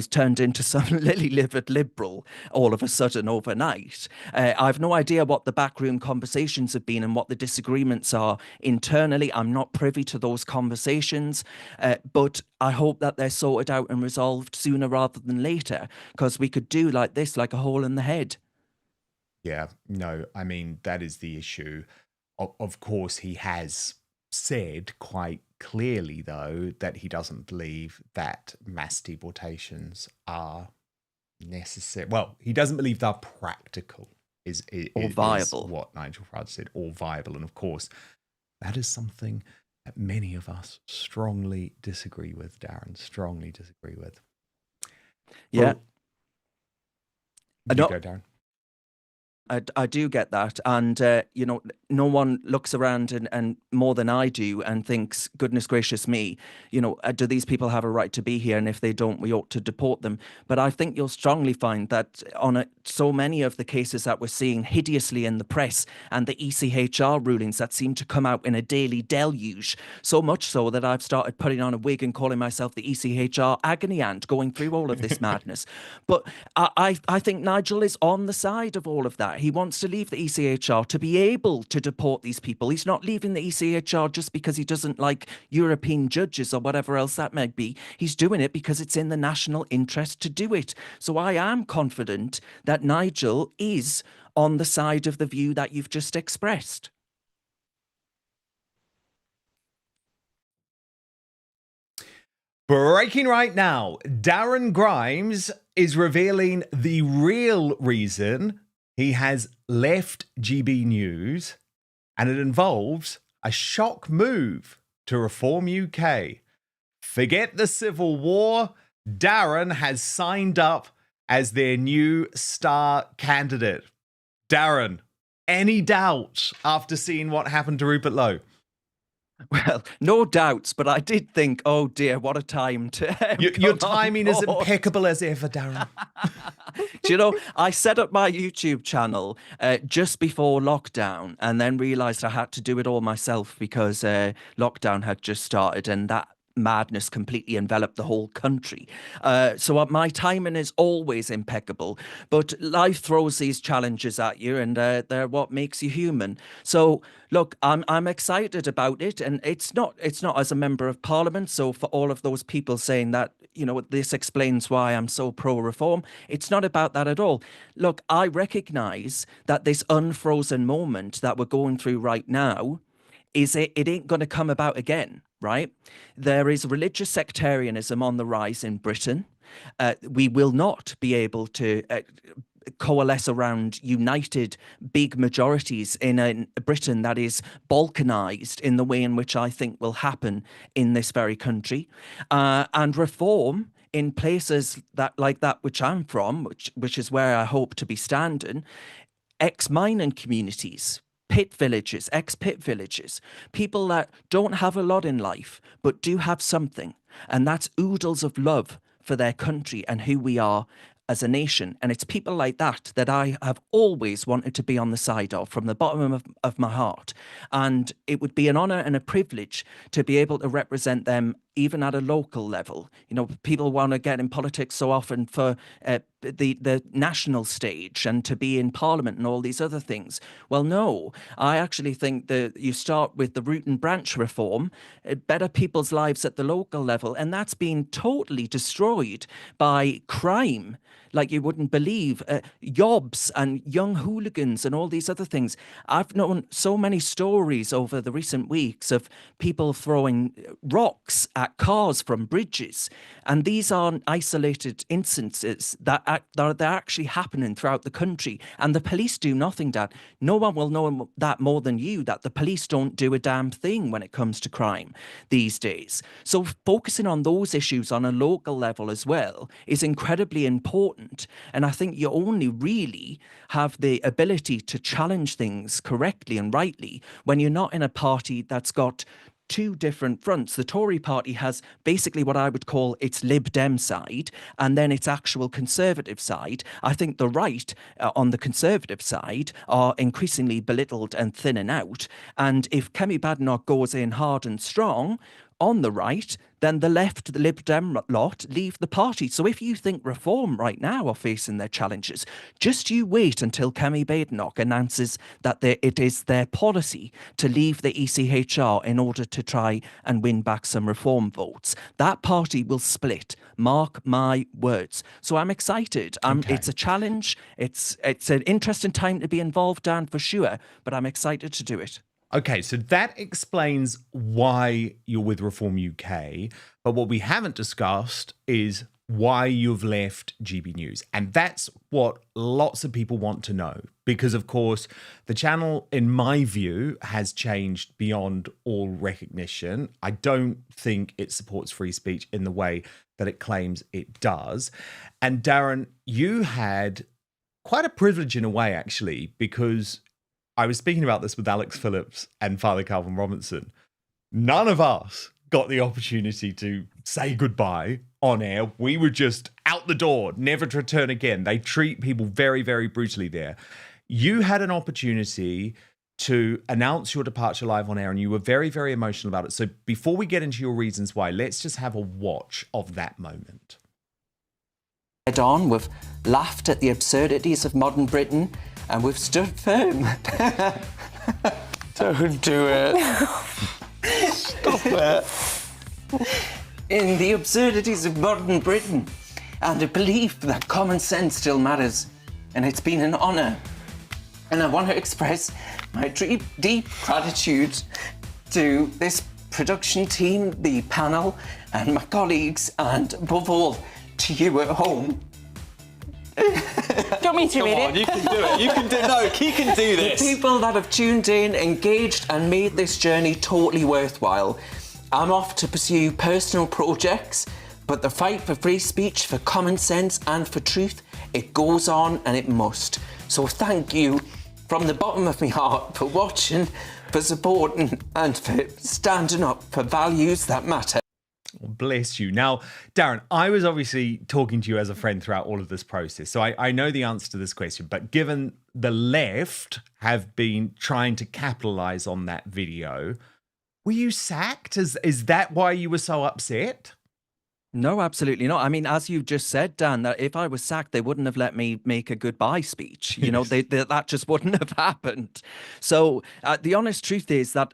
turned into some lily-livered liberal all of a sudden overnight. I've no idea what the backroom conversations have been and what the disagreements are internally. I'm not privy to those conversations, but I hope that they're sorted out and resolved sooner rather than later, because we could do like this, like a hole in the head. Yeah, no, I mean, that is the issue. Of course, he has said quite clearly, though, that he doesn't believe that mass deportations are necessary. Well, he doesn't believe they're practical. Is viable. What Nigel Farage said, or viable. And of course, that is something that many of us strongly disagree with, Darren, strongly disagree with. Yeah. Well, go, Darren. I do get that. And, no one looks around and more than I do and thinks, goodness gracious me, do these people have a right to be here? And if they don't, we ought to deport them. But I think you'll strongly find that so many of the cases that we're seeing hideously in the press and the ECHR rulings that seem to come out in a daily deluge, so much so that I've started putting on a wig and calling myself the ECHR agony aunt, going through all of this madness. But I think Nigel is on the side of all of that. He wants to leave the ECHR to be able to deport these people. He's not leaving the ECHR just because he doesn't like European judges or whatever else that may be. He's doing it because it's in the national interest to do it. So I am confident that Nigel is on the side of the view that you've just expressed. Breaking right now, Darren Grimes is revealing the real reason he has left GB News, and it involves a shock move to Reform UK. Forget the Civil War, Darren has signed up as their new star candidate. Darren, any doubts after seeing what happened to Rupert Lowe? Well, no doubts, but I did think, oh dear, what a time to your timing is impeccable as ever, Darren. Do you know, I set up my YouTube channel just before lockdown and then realised I had to do it all myself because lockdown had just started and that madness completely enveloped the whole country. So my timing is always impeccable, but life throws these challenges at you and they're what makes you human. So look, I'm excited about it, and it's not as a member of parliament. So for all of those people saying that, this explains why I'm so pro-reform, it's not about that at all. Look, I recognise that this unfrozen moment that we're going through right now it ain't going to come about again, right? There is religious sectarianism on the rise in Britain. We will not be able to coalesce around united big majorities in a Britain that is balkanized in the way in which I think will happen in this very country. And reform in places like that which I'm from, which is where I hope to be standing, ex-mining communities, pit villages, ex-pit villages, people that don't have a lot in life, but do have something. And that's oodles of love for their country and who we are as a nation. And it's people like that I have always wanted to be on the side of from the bottom of my heart. And it would be an honour and a privilege to be able to represent them even at a local level. You know, people want to get in politics so often for the national stage and to be in Parliament and all these other things. Well, no, I actually think that you start with the root and branch reform, better people's lives at the local level, and that's been totally destroyed by crime like you wouldn't believe. Yobs and young hooligans and all these other things. I've known so many stories over the recent weeks of people throwing rocks at cars from bridges. And these aren't isolated instances that they're actually happening throughout the country. And the police do nothing, Dad. No one will know that more than you, that the police don't do a damn thing when it comes to crime these days. So focusing on those issues on a local level as well is incredibly important. And I think you only really have the ability to challenge things correctly and rightly when you're not in a party that's got two different fronts. The Tory party has basically what I would call its Lib Dem side and then its actual Conservative side. I think the right on the Conservative side are increasingly belittled and thinning out. And if Kemi Badenoch goes in hard and strong on the right, then the left, the Lib Dem lot, leave the party. So if you think Reform right now are facing their challenges, just you wait until Kemi Badenoch announces that it is their policy to leave the ECHR in order to try and win back some Reform votes. That party will split. Mark my words. So I'm excited. Okay. It's a challenge. It's an interesting time to be involved, Dan, for sure, but I'm excited to do it. Okay, so that explains why you're with Reform UK. But what we haven't discussed is why you've left GB News. And that's what lots of people want to know. Because, of course, the channel, in my view, has changed beyond all recognition. I don't think it supports free speech in the way that it claims it does. And Darren, you had quite a privilege in a way, actually, because I was speaking about this with Alex Phillips and Father Calvin Robinson. None of us got the opportunity to say goodbye on air. We were just out the door, never to return again. They treat people very, very brutally there. You had an opportunity to announce your departure live on air, and you were very, very emotional about it. So before we get into your reasons why, let's just have a watch of that moment. Head on, we've laughed at the absurdities of modern Britain, and we've stood firm. Don't do it. Stop it. In the absurdities of modern Britain, and a belief that common sense still matters. And it's been an honour. And I want to express my deep gratitude to this production team, the panel, and my colleagues, and above all, to you at home. Do you want me to read it? You can do it. You can do he can do this. The people that have tuned in, engaged, and made this journey totally worthwhile. I'm off to pursue personal projects, but the fight for free speech, for common sense, and for truth, it goes on and it must. So thank you from the bottom of my heart for watching, for supporting, and for standing up for values that matter. Bless you. Now, Darren, I was obviously talking to you as a friend throughout all of this process, so I know the answer to this question, but given the left have been trying to capitalize on that video, were you sacked? Is that why you were so upset? No, absolutely not. I mean, as you just said, Dan, that if I was sacked, they wouldn't have let me make a goodbye speech. You know, that just wouldn't have happened. So the honest truth is that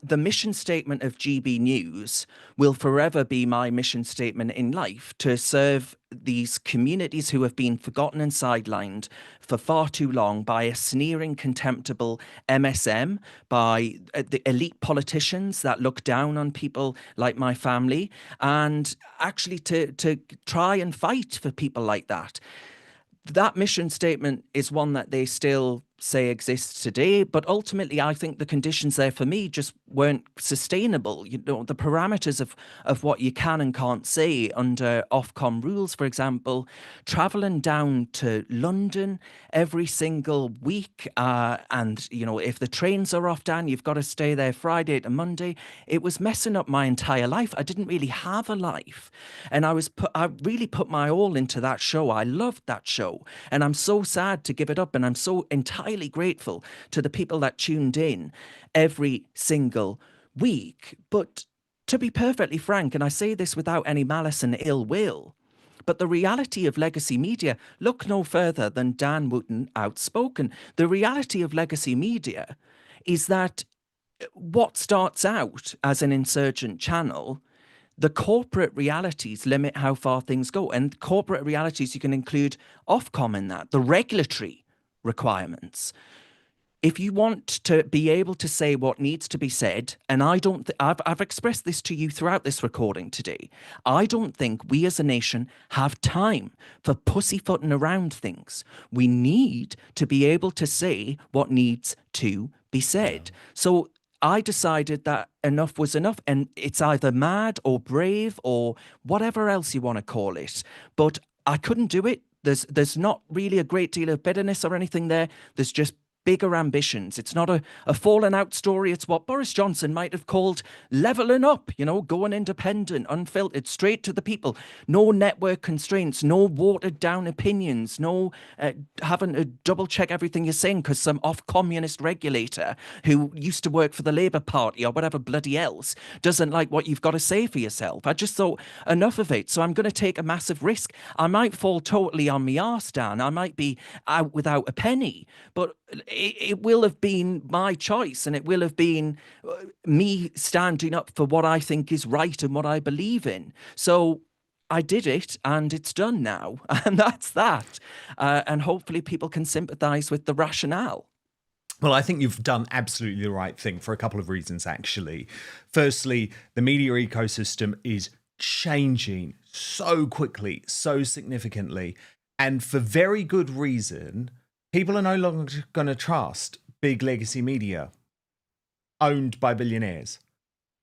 the mission statement of GB News will forever be my mission statement in life, to serve these communities who have been forgotten and sidelined for far too long by a sneering, contemptible MSM, by the elite politicians that look down on people like my family, and actually to try and fight for people like that. That mission statement is one that they still say exists today, but ultimately I think the conditions there for me just weren't sustainable. You know, the parameters of what you can and can't say under Ofcom rules, for example, travelling down to London every single week, and you know, if the trains are off, Dan, you've got to stay there Friday to Monday. It was messing up my entire life. I didn't really have a life, and I really put my all into that show. I loved that show, and I'm so sad to give it up, and I'm so entirely grateful to the people that tuned in every single week. But to be perfectly frank, and I say this without any malice and ill will, but the reality of legacy media, look no further than Dan Wootton, Outspoken. The reality of legacy media is that what starts out as an insurgent channel, the corporate realities limit how far things go. And corporate realities, you can include Ofcom in that, the regulatory requirements. If you want to be able to say what needs to be said, and I've expressed this to you throughout this recording today, I don't think we as a nation have time for pussyfooting around things. We need to be able to say what needs to be said. So I decided that enough was enough, and it's either mad or brave or whatever else you want to call it. But I couldn't do it. There's not really a great deal of bitterness or anything there. There's just bigger ambitions. It's not a fallen out story. It's what Boris Johnson might have called leveling up, going independent, unfiltered, straight to the people. No network constraints, no watered down opinions, no having to double check everything you're saying because some off-communist regulator who used to work for the Labour Party or whatever bloody else doesn't like what you've got to say for yourself. I just thought enough of it. So I'm going to take a massive risk. I might fall totally on my arse, Dan. I might be out without a penny, but it will have been my choice, and it will have been me standing up for what I think is right and what I believe in. So I did it, and it's done now, and that's that. And hopefully people can sympathise with the rationale. Well, I think you've done absolutely the right thing for a couple of reasons, actually. Firstly, the media ecosystem is changing so quickly, so significantly, and for very good reason. People are no longer going to trust big legacy media owned by billionaires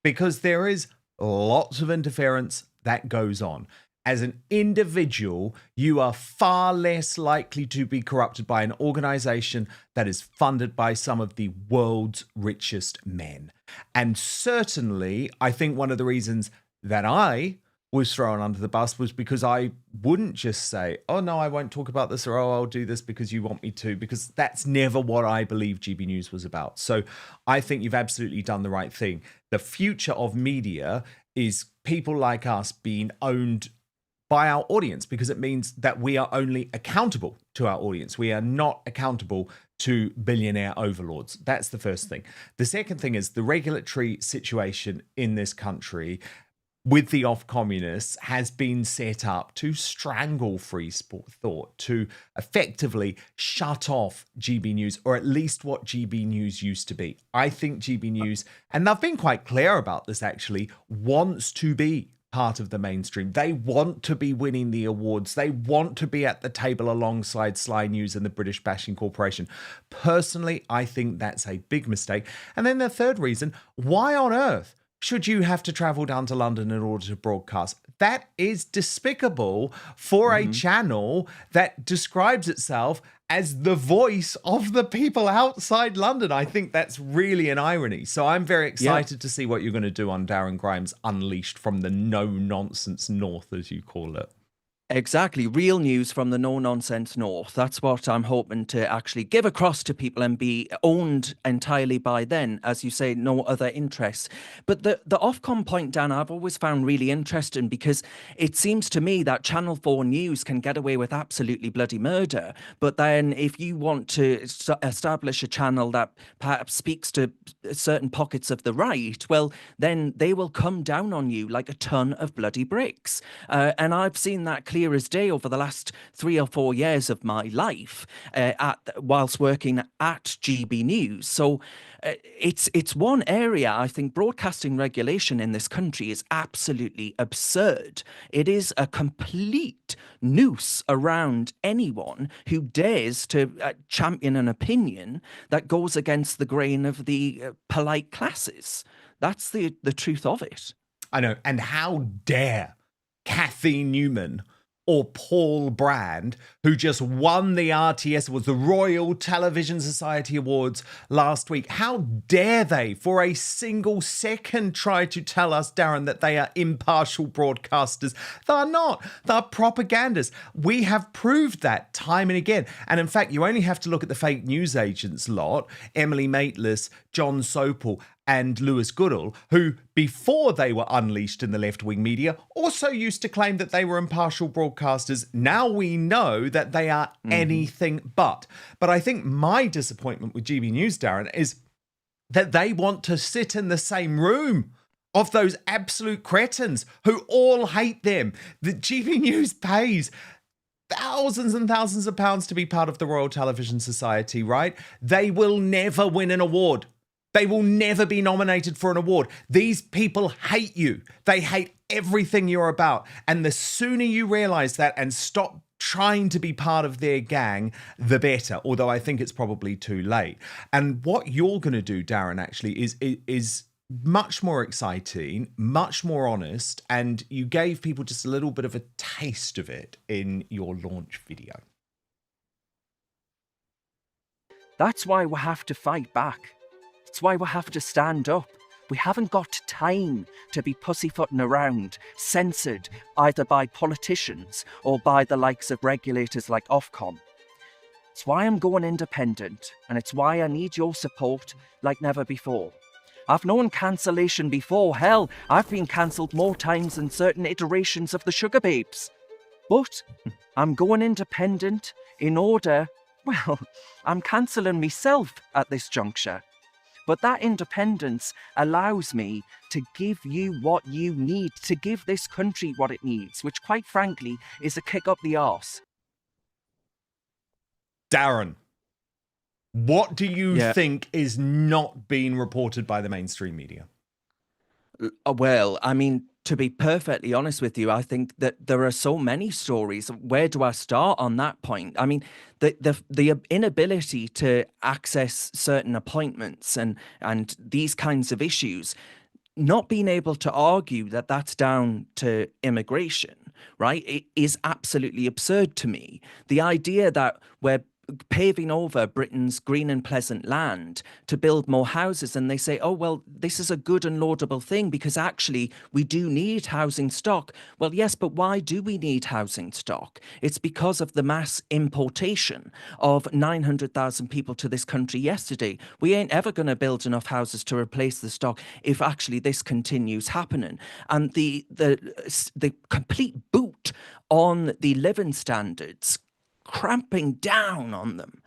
because there is lots of interference that goes on. As an individual, you are far less likely to be corrupted by an organization that is funded by some of the world's richest men. And certainly, I think one of the reasons that I was thrown under the bus was because I wouldn't just say, oh, no, I won't talk about this, or oh, I'll do this because you want me to, because that's never what I believe GB News was about. So I think you've absolutely done the right thing. The future of media is people like us being owned by our audience, because it means that we are only accountable to our audience. We are not accountable to billionaire overlords. That's the first thing. The second thing is the regulatory situation in this country with the off-communists has been set up to strangle free thought, to effectively shut off GB News, or at least what GB News used to be. I think GB News, and they've been quite clear about this actually, wants to be part of the mainstream. They want to be winning the awards. They want to be at the table alongside Sly News and the British Bashing Corporation. Personally, I think that's a big mistake. And then the third reason, why on earth should you have to travel down to London in order to broadcast? That is despicable for a channel that describes itself as the voice of the people outside London. I think that's really an irony. So I'm very excited to see what you're going to do on Darren Grimes Unleashed from the no-nonsense north, as you call it. Exactly. Real news from the no-nonsense north. That's what I'm hoping to actually give across to people and be owned entirely by then, as you say, no other interests. But the Ofcom point, Dan, I've always found really interesting, because it seems to me that Channel 4 News can get away with absolutely bloody murder. But then if you want to establish a channel that perhaps speaks to certain pockets of the right, well, then they will come down on you like a ton of bloody bricks. And I've seen that clear as day over the last 3 or 4 years of my life whilst working at GB News. So it's one area, I think, broadcasting regulation in this country is absolutely absurd. It is a complete noose around anyone who dares to champion an opinion that goes against the grain of the polite classes. That's the truth of it. I know. And how dare Kathy Newman or Paul Brand, who just won the RTS Awards, the Royal Television Society Awards last week. How dare they, for a single second, try to tell us, Darren, that they are impartial broadcasters? They're not. They're propagandists. We have proved that time and again. And in fact, you only have to look at the fake news agents lot, Emily Maitlis, John Sopel, and Lewis Goodall, who, before they were unleashed in the left-wing media, also used to claim that they were impartial broadcasters. Now we know that they are anything but. But I think my disappointment with GB News, Darren, is that they want to sit in the same room of those absolute cretins who all hate them. The GB News pays thousands and thousands of pounds to be part of the Royal Television Society, right? They will never win an award. They will never be nominated for an award. These people hate you. They hate everything you're about. And the sooner you realize that and stop trying to be part of their gang, the better. Although I think it's probably too late. And what you're going to do, Darren, actually is much more exciting, much more honest. And you gave people just a little bit of a taste of it in your launch video. That's why we have to fight back. It's why we have to stand up. We haven't got time to be pussyfooting around, censored either by politicians or by the likes of regulators like Ofcom. It's why I'm going independent, and it's why I need your support like never before. I've known cancellation before. Hell, I've been cancelled more times than certain iterations of the Sugar Babes. But I'm going independent in order, well, I'm cancelling myself at this juncture. But that independence allows me to give you what you need, to give this country what it needs, which quite frankly is a kick up the arse. Darren, what do you think is not being reported by the mainstream media? Well, I mean, to be perfectly honest with you, I think that there are so many stories. Where do I start on that point? I mean, the inability to access certain appointments and these kinds of issues, not being able to argue that that's down to immigration, right? It is absolutely absurd to me. The idea that we're paving over Britain's green and pleasant land to build more houses, and they say, oh, well, this is a good and laudable thing because actually we do need housing stock. Well, yes, but why do we need housing stock? It's because of the mass importation of 900,000 people to this country yesterday. We ain't ever going to build enough houses to replace the stock if actually this continues happening. And the complete boot on the living standards, cramping down on them,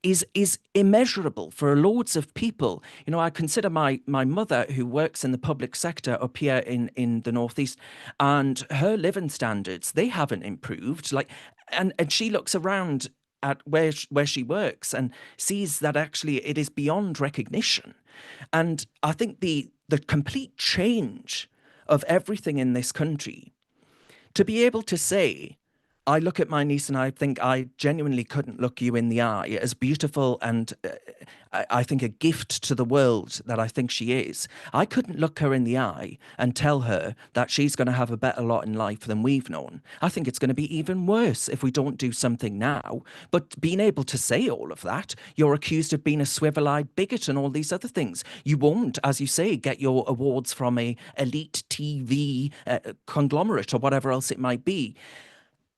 is immeasurable for loads of people. You know, I consider my mother, who works in the public sector up here in the northeast, and her living standards, they haven't improved. Like, and she looks around at where she works and sees that actually it is beyond recognition. And I think the complete change of everything in this country, to be able to say, I look at my niece and I think I genuinely couldn't look you in the eye, as beautiful and I think a gift to the world that I think she is. I couldn't look her in the eye and tell her that she's going to have a better lot in life than we've known. I think it's going to be even worse if we don't do something now. But being able to say all of that, you're accused of being a swivel-eyed bigot and all these other things. You won't, as you say, get your awards from a elite TV conglomerate or whatever else it might be.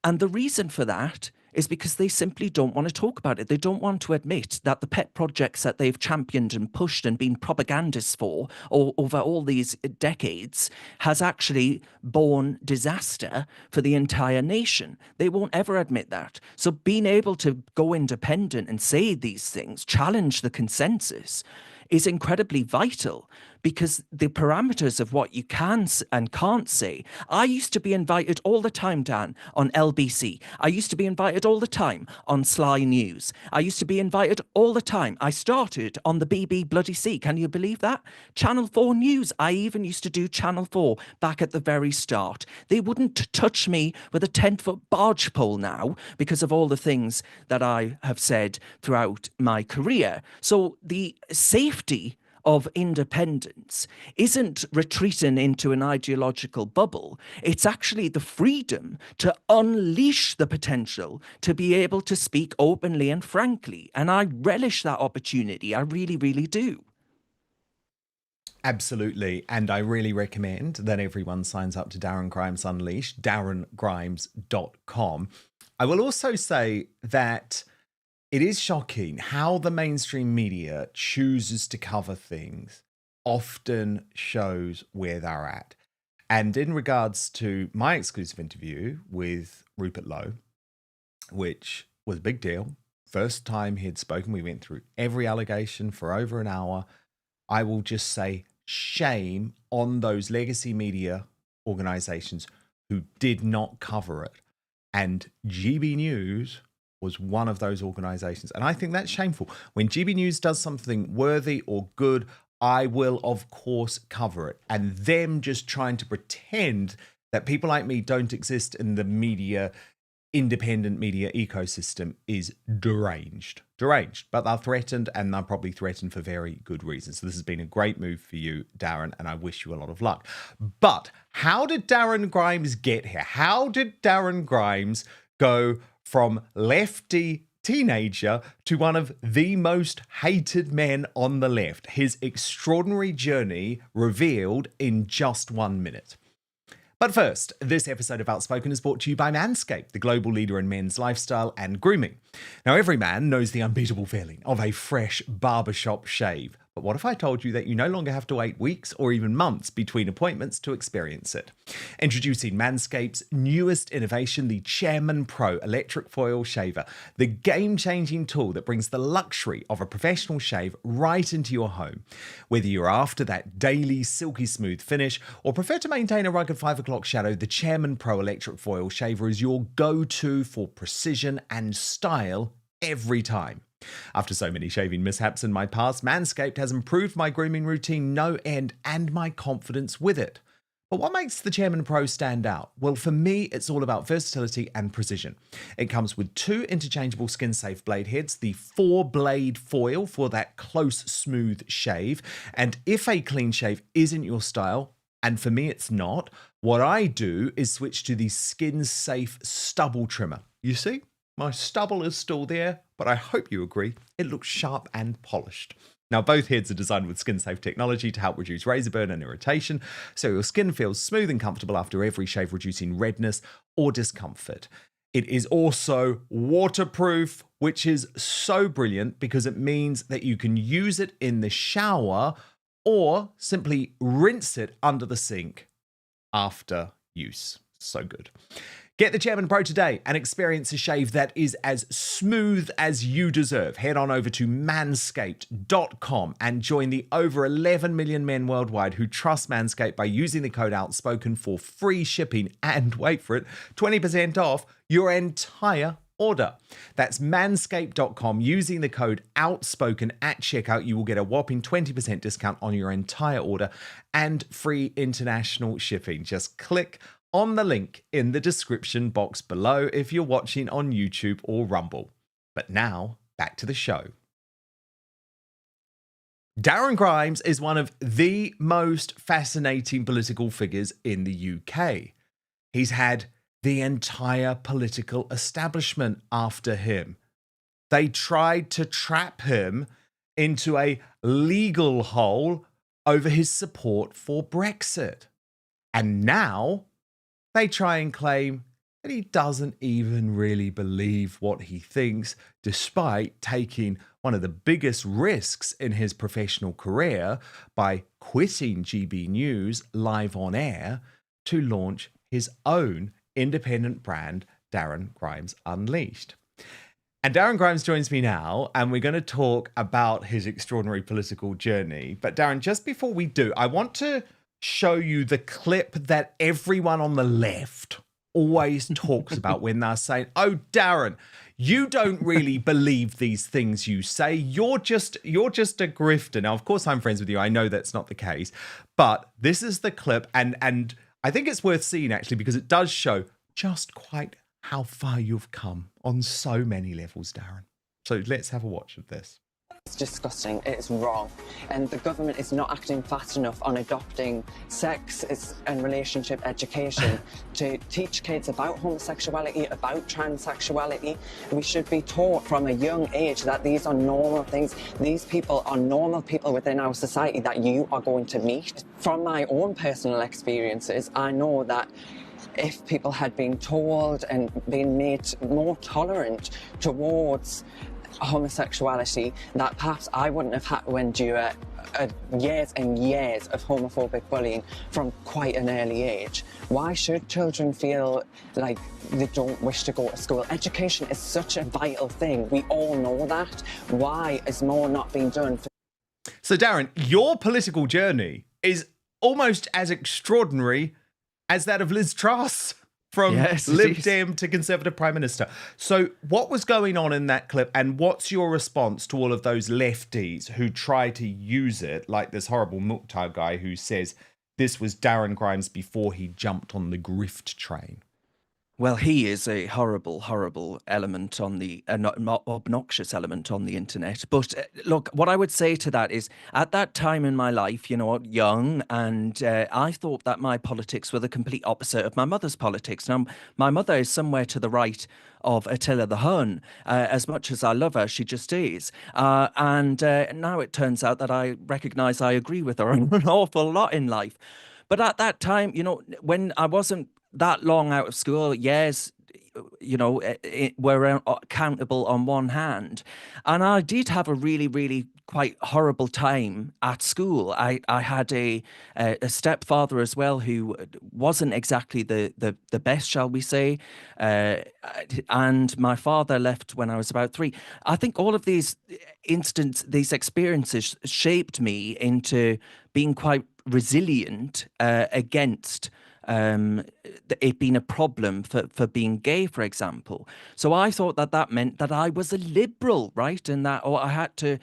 And the reason for that is because they simply don't want to talk about it. They don't want to admit that the pet projects that they've championed and pushed and been propagandists for over all these decades has actually borne disaster for the entire nation. They won't ever admit that. So being able to go independent and say these things, challenge the consensus, is incredibly vital, because the parameters of what you can and can't say. I used to be invited all the time, Dan, on LBC. I used to be invited all the time on Sly News. I used to be invited all the time. I started on the BBC. Can you believe that? Channel 4 News. I even used to do Channel 4 back at the very start. They wouldn't touch me with a 10-foot barge pole now because of all the things that I have said throughout my career. So the safety of independence isn't retreating into an ideological bubble. It's actually the freedom to unleash the potential to be able to speak openly and frankly. And I relish that opportunity. I really, really do. Absolutely. And I really recommend that everyone signs up to Darren Grimes Unleashed, darrengrimes.com. I will also say that it is shocking how the mainstream media chooses to cover things often shows where they're at. And in regards to my exclusive interview with Rupert Lowe, which was a big deal, first time he had spoken, we went through every allegation for over an hour. I will just say shame on those legacy media organizations who did not cover it. And GB News was one of those organizations. And I think that's shameful. When GB News does something worthy or good, I will, of course, cover it. And them just trying to pretend that people like me don't exist in the media, independent media ecosystem is deranged. But they're threatened, and they're probably threatened for very good reasons. So this has been a great move for you, Darren, and I wish you a lot of luck. But how did Darren Grimes get here? How did Darren Grimes go from lefty teenager to one of the most hated men on the left? His extraordinary journey revealed in just 1 minute. But first, this episode of Outspoken is brought to you by Manscaped, the global leader in men's lifestyle and grooming. Now, every man knows the unbeatable feeling of a fresh barbershop shave. But what if I told you that you no longer have to wait weeks or even months between appointments to experience it? Introducing Manscaped's newest innovation, the Chairman Pro Electric Foil Shaver, the game-changing tool that brings the luxury of a professional shave right into your home. Whether you're after that daily silky smooth finish or prefer to maintain a rugged 5 o'clock shadow, the Chairman Pro Electric Foil Shaver is your go-to for precision and style every time. After so many shaving mishaps in my past, Manscaped has improved my grooming routine no end and my confidence with it. But what makes the Chairman Pro stand out? Well, for me, it's all about versatility and precision. It comes with 2 interchangeable skin-safe blade heads, the 4-blade foil for that close, smooth shave. And if a clean shave isn't your style, and for me it's not, what I do is switch to the skin-safe stubble trimmer. You see? My stubble is still there, but I hope you agree, it looks sharp and polished. Now, both heads are designed with skin-safe technology to help reduce razor burn and irritation, so your skin feels smooth and comfortable after every shave, reducing redness or discomfort. It is also waterproof, which is so brilliant because it means that you can use it in the shower or simply rinse it under the sink after use. So good. Get the Chairman Pro today and experience a shave that is as smooth as you deserve. Head on over to manscaped.com and join the over 11 million men worldwide who trust Manscaped by using the code Outspoken for free shipping and, wait for it, 20% off your entire order. That's manscaped.com. Using the code Outspoken at checkout, you will get a whopping 20% discount on your entire order and free international shipping. Just click on the link in the description box below if you're watching on YouTube or Rumble. But now, back to the show. Darren Grimes is one of the most fascinating political figures in the UK. He's had the entire political establishment after him. They tried to trap him into a legal hole over his support for Brexit. And now they try and claim that he doesn't even really believe what he thinks, despite taking one of the biggest risks in his professional career by quitting GB News live on air to launch his own independent brand, Darren Grimes Unleashed. And Darren Grimes joins me now, and we're going to talk about his extraordinary political journey. But Darren, just before we do, I want to show you the clip that everyone on the left always talks about when they're saying, oh, Darren, you don't really believe these things you say. You're just a grifter. Now, of course, I'm friends with you. I know that's not the case. But this is the clip. And I think it's worth seeing, actually, because it does show just quite how far you've come on so many levels, Darren. So let's have a watch of this. It's disgusting, it's wrong, and the government is not acting fast enough on adopting sex and relationship education to teach kids about homosexuality, about transsexuality. We should be taught from a young age that these are normal things. These people are normal people within our society that you are going to meet. From my own personal experiences, I know that if people had been told and been made more tolerant towards homosexuality, that perhaps I wouldn't have had to endure years and years of homophobic bullying from quite an early age. Why should children feel like they don't wish to go to school? Education is such a vital thing. We all know that. Why is more not being done? So, Darren, your political journey is almost as extraordinary as that of Liz Truss, from Lib Dem to Conservative Prime Minister. So what was going on in that clip, and what's your response to all of those lefties who try to use it, like this horrible Mukhtar guy who says this was Darren Grimes before he jumped on the grift train? Well, he is a horrible, horrible element on the obnoxious element on the internet. But look, what I would say to that is, at that time in my life, you know, young, and I thought that my politics were the complete opposite of my mother's politics. Now, my mother is somewhere to the right of Attila the Hun. As much as I love her, she just is. And now it turns out that I recognise I agree with her an awful lot in life. But at that time, you know, when I wasn't that long out of school, years, you know, were countable on one hand. And I did have a really, really quite horrible time at school. I had a stepfather as well who wasn't exactly the best, shall we say. And my father left when I was about 3. I think all of these these experiences shaped me into being quite resilient against it being a problem for being gay, for example. So I thought that meant that I was a liberal, right? And that I had to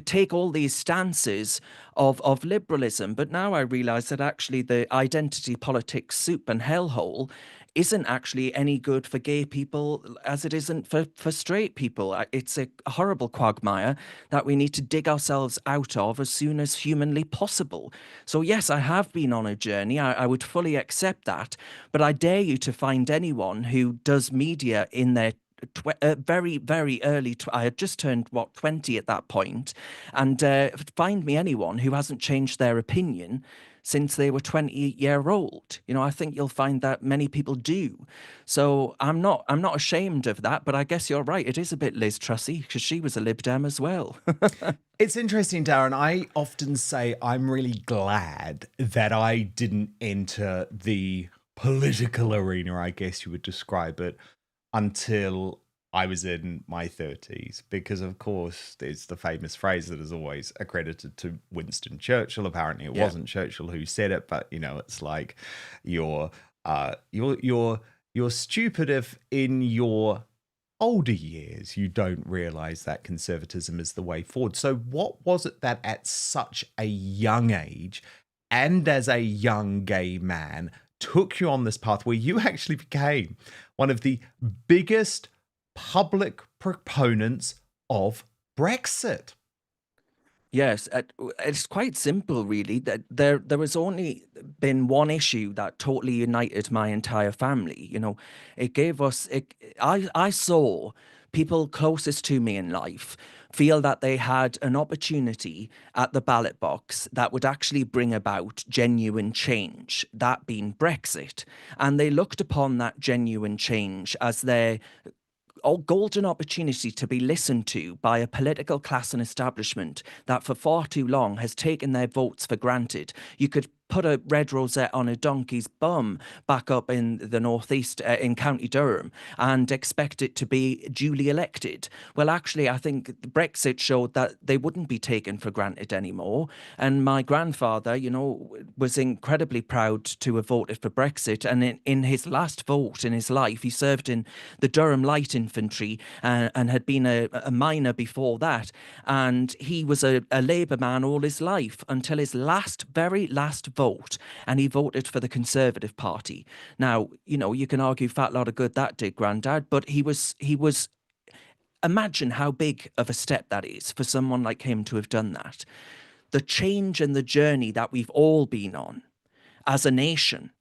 take all these stances of liberalism. But now I realise that actually the identity politics soup and hellhole isn't actually any good for gay people as it isn't for straight people. It's a horrible quagmire that we need to dig ourselves out of as soon as humanly possible. So yes, I have been on a journey. I would fully accept that. But I dare you to find anyone who does media in their very, very early. I had just turned 20 at that point, and find me anyone who hasn't changed their opinion since they were 20-year-old. You know, I think you'll find that many people do. So I'm not ashamed of that, but I guess you're right. It is a bit Liz Trussy, because she was a Lib Dem as well. It's interesting, Darren. I often say I'm really glad that I didn't enter the political arena, I guess you would describe it, until I was in my 30s, because of course there's the famous phrase that is always accredited to Winston Churchill. Apparently it wasn't Churchill who said it, but you know, it's like you're stupid if in your older years you don't realize that conservatism is the way forward. So what was it that at such a young age, and as a young gay man, took you on this path where you actually became one of the biggest public proponents of Brexit? Yes, it's quite simple, really. That there has only been one issue that totally united my entire family. You know, it gave us. I saw people closest to me in life feel that they had an opportunity at the ballot box that would actually bring about genuine change, that being Brexit. And they looked upon that genuine change as their golden opportunity to be listened to by a political class and establishment that for far too long has taken their votes for granted. You could put a red rosette on a donkey's bum back up in the northeast in County Durham and expect it to be duly elected. Well, actually, I think Brexit showed that they wouldn't be taken for granted anymore. And my grandfather, you know, was incredibly proud to have voted for Brexit. And in his last vote in his life, he served in the Durham Light Infantry and had been a miner before that. And he was a Labour man all his life until his very last vote, and he voted for the Conservative Party. Now, you know, you can argue fat lot of good that did, Grandad, but he was imagine how big of a step that is for someone like him to have done that. The change and the journey that we've all been on as a nation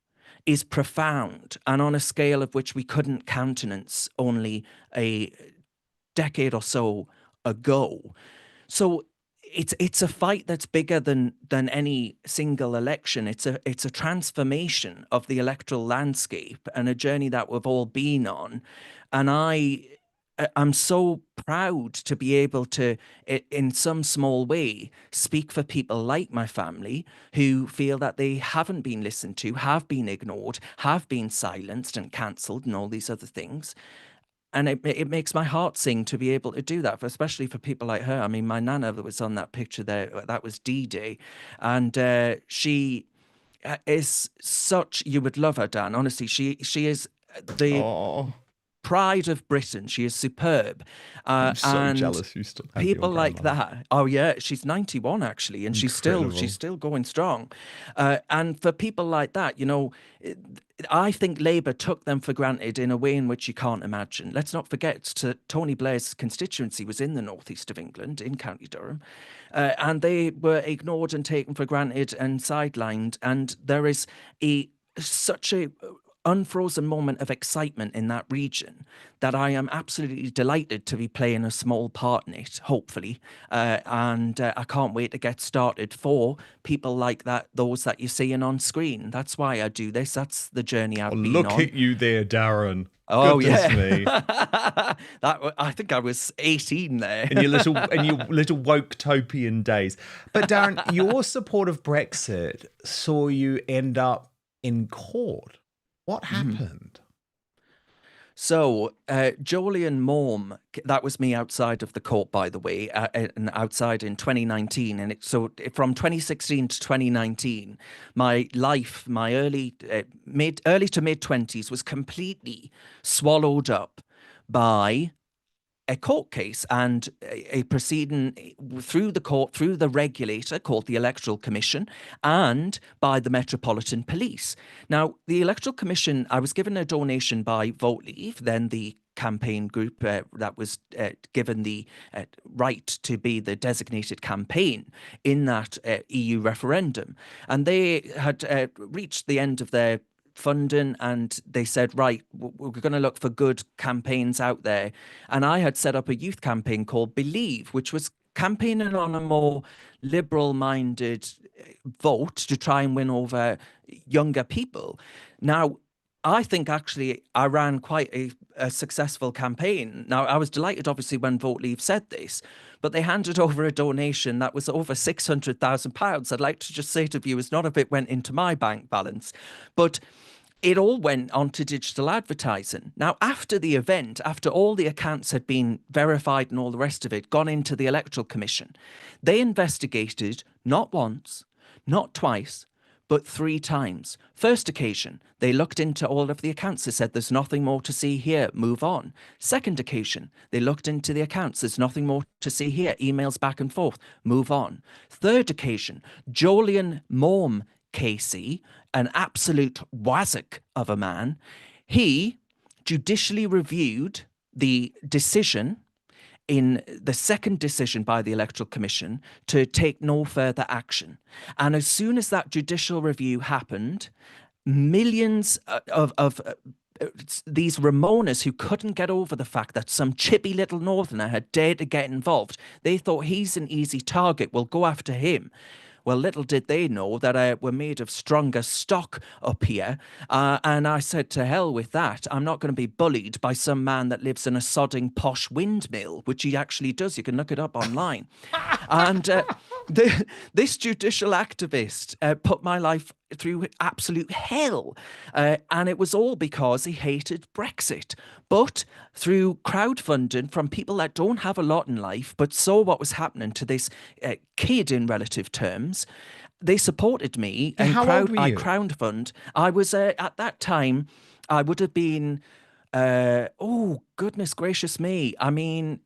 is profound, and on a scale of which we couldn't countenance only a decade or so ago. So it's a fight that's bigger than any single election. It's a transformation of the electoral landscape and a journey that we've all been on. And I I'm so proud to be able to, in some small way, speak for people like my family who feel that they haven't been listened to, have been ignored, have been silenced and cancelled and all these other things. And it makes my heart sing to be able to do that, especially for people like her. I mean, my nana that was on that picture there, that was D-Day. And she is such, you would love her, Dan. Honestly, she is the pride of Britain. She is superb. I'm so and jealous you still have you people on like camera. that. Oh yeah, she's 91 actually, and she's still going strong. And for people like that, you know, I think Labour took them for granted in a way in which you can't imagine. Let's not forget Tony Blair's constituency was in the northeast of England, in County Durham, and they were ignored and taken for granted and sidelined. And there is such a unfrozen moment of excitement in that region that I am absolutely delighted to be playing a small part in it, hopefully. And I can't wait to get started for people like that, those that you're seeing on screen. That's why I do this. That's the journey I've been Look on. at you there, Darren. Oh, Goodness yeah. me. I think I was 18 there. In your little woke-topian days. But Darren, your support of Brexit saw you end up in court. What happened? So, Jolyon Maugham, that was me outside of the court, by the way, and outside in 2019. And so from 2016 to 2019, my life, my early to mid 20s was completely swallowed up by a court case and a proceeding through the court, through the regulator called the Electoral Commission, and by the Metropolitan Police. Now, the Electoral Commission, I was given a donation by Vote Leave, then the campaign group that was given the right to be the designated campaign in that EU referendum. And they had reached the end of their funding, and they said, right, we're going to look for good campaigns out there. And I had set up a youth campaign called Believe, which was campaigning on a more liberal-minded vote to try and win over younger people. Now, I think actually I ran quite a successful campaign. Now, I was delighted, obviously, when Vote Leave said this, but they handed over a donation that was over £600,000. I'd like to just say to viewers, none of it went into my bank balance, but it all went onto digital advertising. Now, after the event, after all the accounts had been verified and all the rest of it, gone into the Electoral Commission, they investigated not once, not twice, but 3 times. First occasion, they looked into all of the accounts. They said, there's nothing more to see here, move on. Second occasion, they looked into the accounts. There's nothing more to see here, emails back and forth, move on. Third occasion, Jolyon Maugham Casey, an absolute wazzock of a man, he judicially reviewed the decision in the second decision by the Electoral Commission to take no further action. And as soon as that judicial review happened, millions of these Ramonas who couldn't get over the fact that some chippy little northerner had dared to get involved, they thought he's an easy target, we'll go after him. Well, little did they know that we're made of stronger stock up here. And I said, to hell with that. I'm not going to be bullied by some man that lives in a sodding posh windmill, which he actually does. You can look it up online. And this judicial activist put my life through absolute hell. And it was all because he hated Brexit. But through crowdfunding from people that don't have a lot in life, but saw what was happening to this kid in relative terms, they supported me. And I crowdfund. I was, at that time, I would have been, oh, goodness gracious me. I mean,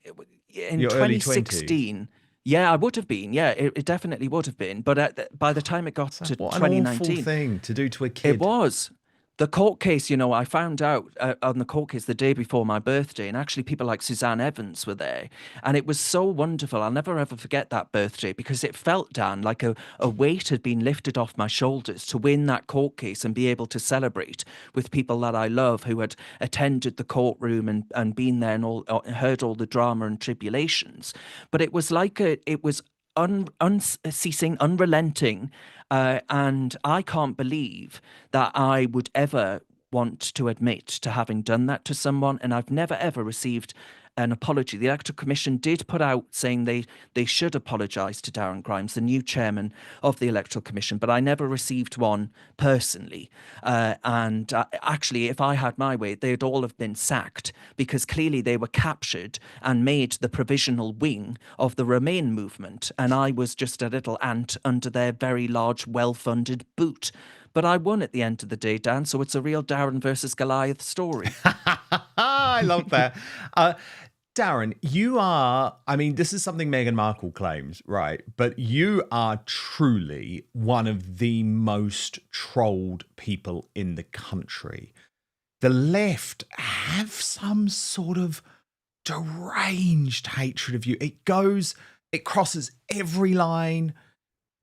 in your 2016... Yeah, I would have been. Yeah, it definitely would have been. But by the time it got to 2019, an awful thing to do to a kid. It was. The court case, you know, I found out on the court case the day before my birthday, and actually people like Suzanne Evans were there. And it was so wonderful. I'll never, ever forget that birthday, because it felt, Dan, like a weight had been lifted off my shoulders to win that court case and be able to celebrate with people that I love who had attended the courtroom and been there and heard all the drama and tribulations. But it was like it was unceasing, unrelenting. And I can't believe that I would ever want to admit to having done that to someone. And I've never, ever received an apology. The Electoral Commission did put out saying they should apologise to Darren Grimes, the new chairman of the Electoral Commission, but I never received one personally. And actually, if I had my way, they'd all have been sacked, because clearly they were captured and made the provisional wing of the Remain movement, and I was just a little ant under their very large, well-funded boot. But I won at the end of the day, Dan, so it's a real Darren versus Goliath story. I love that. Darren, you are, I mean, this is something Meghan Markle claims, right? But you are truly one of the most trolled people in the country. The left have some sort of deranged hatred of you. It crosses every line.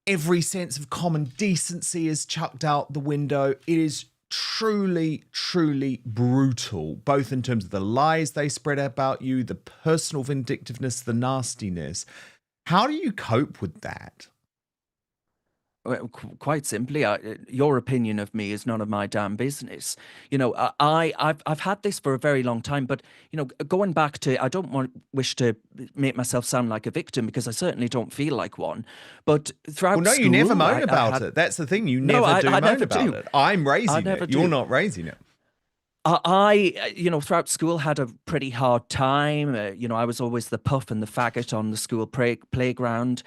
Every sense of common decency is chucked out the window. It is truly, truly brutal, both in terms of the lies they spread about you, the personal vindictiveness, the nastiness. How do you cope with that? Well, quite simply, your opinion of me is none of my damn business. You know, I've had this for a very long time, but you know, going back to, I don't wish to make myself sound like a victim, because I certainly don't feel like one. But throughout well, no, school, you never moan about it. That's the thing. You never moan about it. I'm raising it. You're not raising it. You know, throughout school had a pretty hard time. You know, I was always the puff and the faggot on the school playground.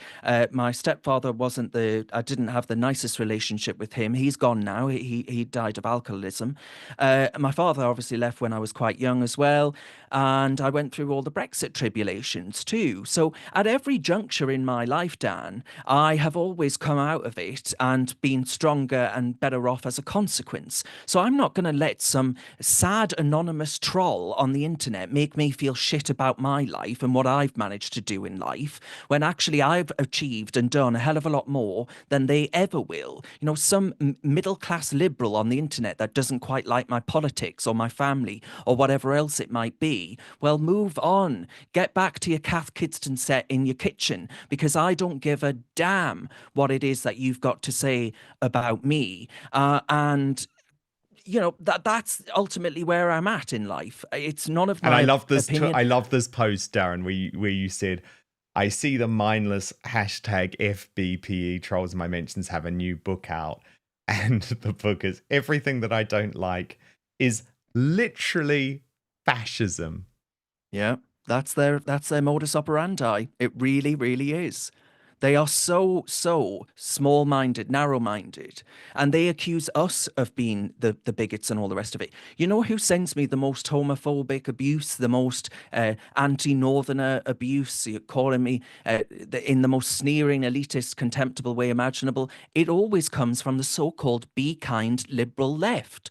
My stepfather I didn't have the nicest relationship with him. He's gone now. He died of alcoholism. My father obviously left when I was quite young as well. And I went through all the Brexit tribulations too. So at every juncture in my life, Dan, I have always come out of it and been stronger and better off as a consequence. So I'm not going to let some sad anonymous troll on the internet make me feel shit about my life and what I've managed to do in life, when actually I've achieved and done a hell of a lot more than they ever will. You know, some middle-class liberal on the internet that doesn't quite like my politics or my family or whatever else it might be, well, move on. Get back to your Kath Kidston set in your kitchen, because I don't give a damn what it is that you've got to say about me. And you know, that's ultimately where I'm at in life. It's none of my And I love this. opinion. I love this post, Darren, where you said, "I see the mindless hashtag FBPE trolls in my mentions have a new book out, and the book is everything that I don't like is literally fascism." Yeah, that's their modus operandi. It really, really is. They are so small-minded, narrow-minded, and they accuse us of being the bigots and all the rest of it. You know who sends me the most homophobic abuse, the most anti-Northerner abuse? You're calling me in the most sneering, elitist, contemptible way imaginable. It always comes from the so-called be kind liberal left.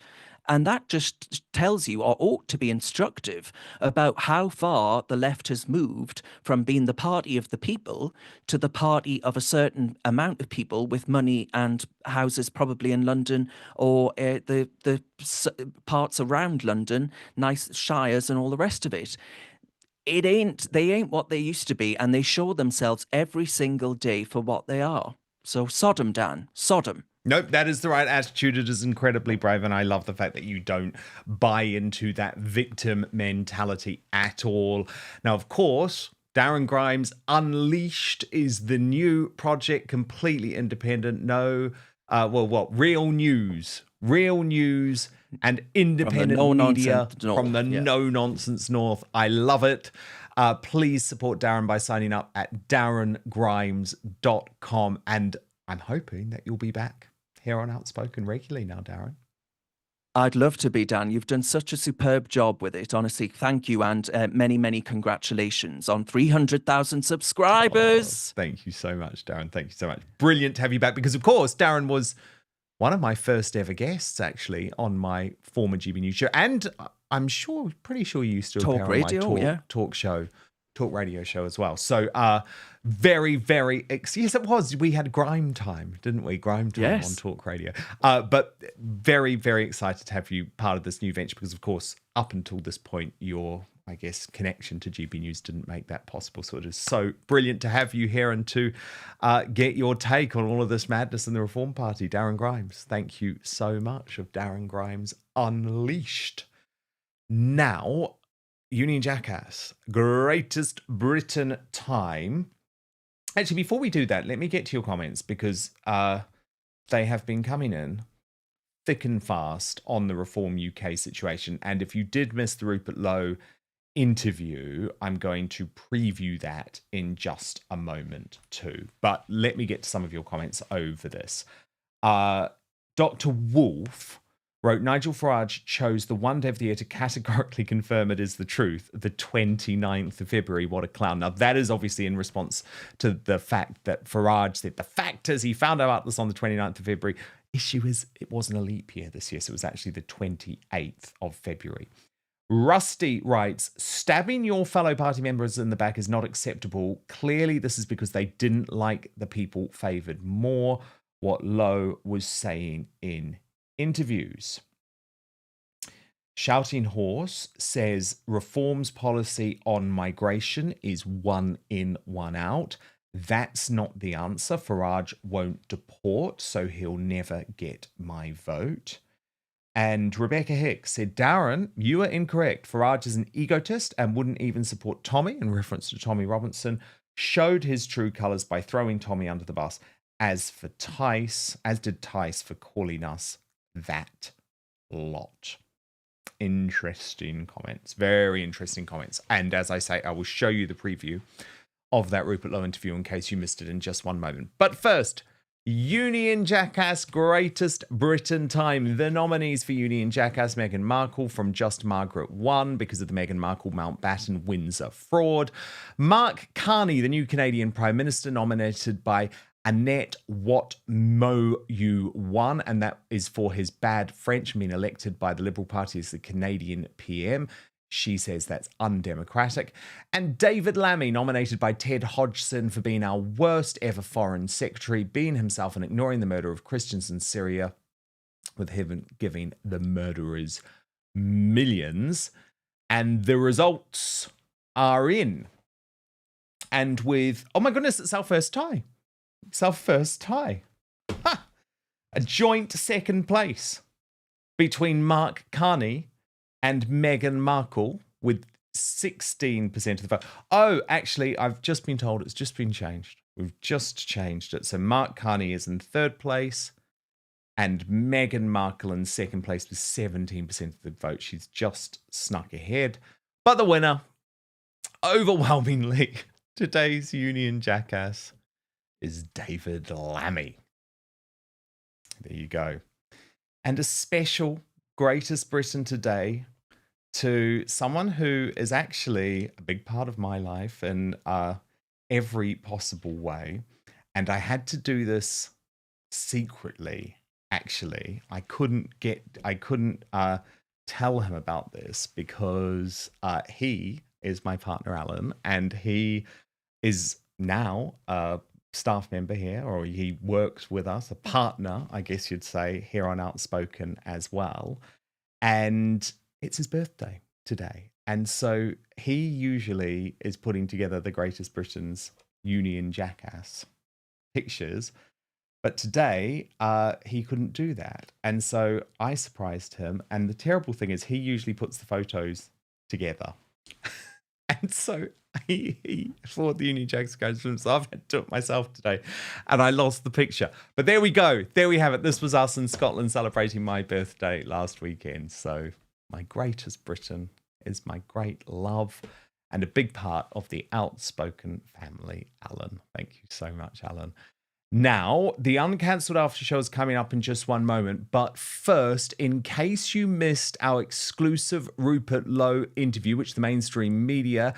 And that just tells you, or ought to be instructive, about how far the left has moved from being the party of the people to the party of a certain amount of people with money and houses, probably in London or the parts around London, nice shires and all the rest of it. They ain't what they used to be, and they show themselves every single day for what they are. So Sodom, Dan, Sodom. Nope, that is the right attitude. It is incredibly brave, and I love the fact that you don't buy into that victim mentality at all. Now, of course, Darren Grimes Unleashed is the new project, completely independent. No, real news and independent media from the no-nonsense north. I love it. Please support Darren by signing up at darrengrimes.com, and I'm hoping that you'll be back here on Outspoken regularly now, Darren. I'd love to be, Dan. You've done such a superb job with it. Honestly, thank you, and many, many congratulations on 300,000 subscribers. Oh, thank you so much, Darren. Thank you so much. Brilliant to have you back, because, of course, Darren was one of my first ever guests, actually, on my former GB News show. And I'm pretty sure you used to appear on my talk radio show as well. So very, very, yes, it was. We had Grime Time, didn't we? Grime Time on Talk Radio. But very, very excited to have you part of this new venture, because, of course, up until this point, your, I guess, connection to GB News didn't make that possible. So it is so brilliant to have you here and to get your take on all of this madness in the Reform Party. Darren Grimes, thank you so much, of Darren Grimes Unleashed. Now, Union Jackass, Greatest Britain time. Actually, before we do that, let me get to your comments because they have been coming in thick and fast on the Reform UK situation. And if you did miss the Rupert Lowe interview, I'm going to preview that in just a moment too. But let me get to some of your comments over this. Dr. Wolf wrote, Nigel Farage chose the one day of the year to categorically confirm it is the truth, the 29th of February. What a clown. Now, that is obviously in response to the fact that Farage said the fact is he found out about this on the 29th of February. Issue is it wasn't a leap year this year, so it was actually the 28th of February. Rusty writes, stabbing your fellow party members in the back is not acceptable. Clearly, this is because they didn't like the people favoured more, what Lowe was saying in interviews. Shouting Horse says Reform's policy on migration is one in, one out. That's not the answer. Farage won't deport, so he'll never get my vote. And Rebecca Hicks said, Darren, you are incorrect. Farage is an egotist and wouldn't even support Tommy, in reference to Tommy Robinson, showed his true colours by throwing Tommy under the bus, as did Tice for calling us that lot. Interesting comments. Very interesting comments. And as I say, I will show you the preview of that Rupert Lowe interview in case you missed it in just one moment. But first, Union Jackass Greatest Britain time. The nominees for Union Jackass: Meghan Markle from Just Margaret won because of the Meghan Markle Mountbatten Windsor fraud. Mark Carney, the new Canadian Prime Minister, nominated by Annette What-Mo-You won, and that is for his bad French, being elected by the Liberal Party as the Canadian PM. She says that's undemocratic. And David Lammy, nominated by Ted Hodgson for being our worst ever foreign secretary, being himself and ignoring the murder of Christians in Syria, with him giving the murderers millions. And the results are in. And with, oh my goodness, it's our first tie. It's our first tie. Ha! A joint second place between Mark Carney and Meghan Markle with 16% of the vote. Oh, actually, I've just been told it's just been changed. We've just changed it. So Mark Carney is in third place and Meghan Markle in second place with 17% of the vote. She's just snuck ahead. But the winner, overwhelmingly, today's Union Jackass is David Lammy. There you go. And a special Greatest Britain today to someone who is actually a big part of my life in every possible way. And I had to do this secretly, actually. I couldn't tell him about this because he is my partner, Alan, and he is now a staff member here, or he works with us, a partner, I guess you'd say, here on Outspoken as well. And it's his birthday today. And so he usually is putting together the Greatest Britain's Union Jackass pictures. But today, he couldn't do that. And so I surprised him. And the terrible thing is he usually puts the photos together. And so he for the Union Jackass goes, so I've had to do it myself today. And I lost the picture. But there we go. There we have it. This was us in Scotland celebrating my birthday last weekend. So my Greatest Britain is my great love and a big part of the Outspoken family, Alan. Thank you so much, Alan. Now, the Uncancelled Aftershow is coming up in just one moment. But first, in case you missed our exclusive Rupert Lowe interview, which the mainstream media,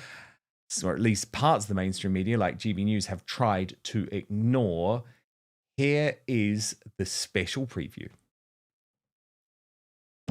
or at least parts of the mainstream media like GB News, have tried to ignore, here is the special preview.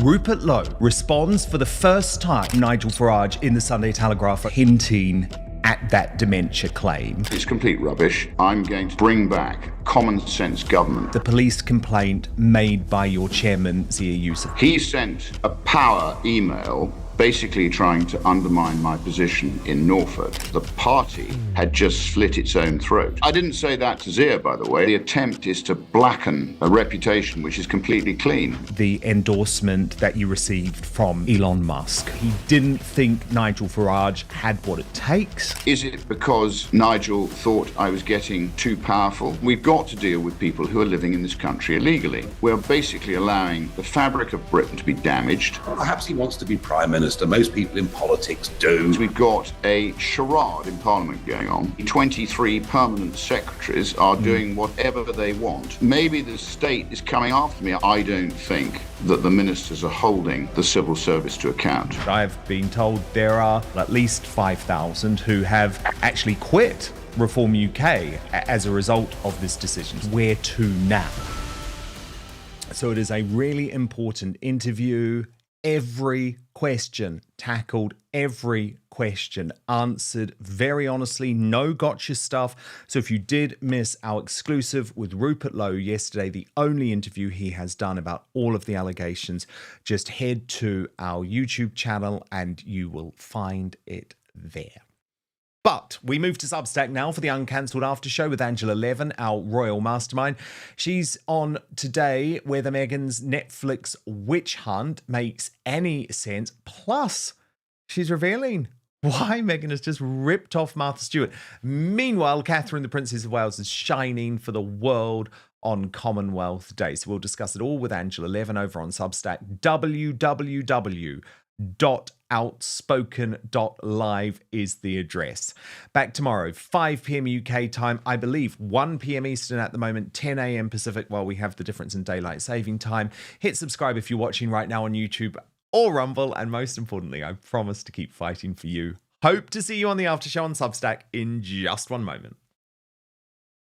Rupert Lowe responds for the first time to Nigel Farage in the Sunday Telegraph, hinting at that dementia claim. It's complete rubbish. I'm going to bring back common sense government. The police complaint made by your chairman, Zia Yusuf. He sent a power email basically trying to undermine my position in Norfolk. The party had just slit its own throat. I didn't say that to Zia, by the way. The attempt is to blacken a reputation which is completely clean. The endorsement that you received from Elon Musk. He didn't think Nigel Farage had what it takes. Is it because Nigel thought I was getting too powerful? We've got to deal with people who are living in this country illegally. We're basically allowing the fabric of Britain to be damaged. Perhaps he wants to be Prime Minister. Most people in politics do. We've got a charade in Parliament going on. 23 permanent secretaries are doing whatever they want. Maybe the state is coming after me. I don't think that the ministers are holding the civil service to account. I've been told there are at least 5,000 who have actually quit Reform UK as a result of this decision. Where to now? So it is a really important interview. Every question tackled, every question answered very honestly, no gotcha stuff. So if you did miss our exclusive with Rupert Lowe yesterday, the only interview he has done about all of the allegations, just head to our YouTube channel and you will find it there. But we move to Substack now for the Uncancelled Aftershow with Angela Levin, our Royal Mastermind. She's on today whether Meghan's Netflix witch hunt makes any sense. Plus, she's revealing why Meghan has just ripped off Martha Stewart. Meanwhile, Catherine, the Princess of Wales, is shining for the world on Commonwealth Day. So we'll discuss it all with Angela Levin over on Substack. www.outspoken.live is the address. Back tomorrow, 5 p.m. UK time, I believe 1 p.m. Eastern at the moment, 10 a.m. Pacific, while we have the difference in daylight saving time. Hit subscribe if you're watching right now on YouTube or Rumble, and most importantly, I promise to keep fighting for you. Hope to see you on the after show on Substack in just one moment.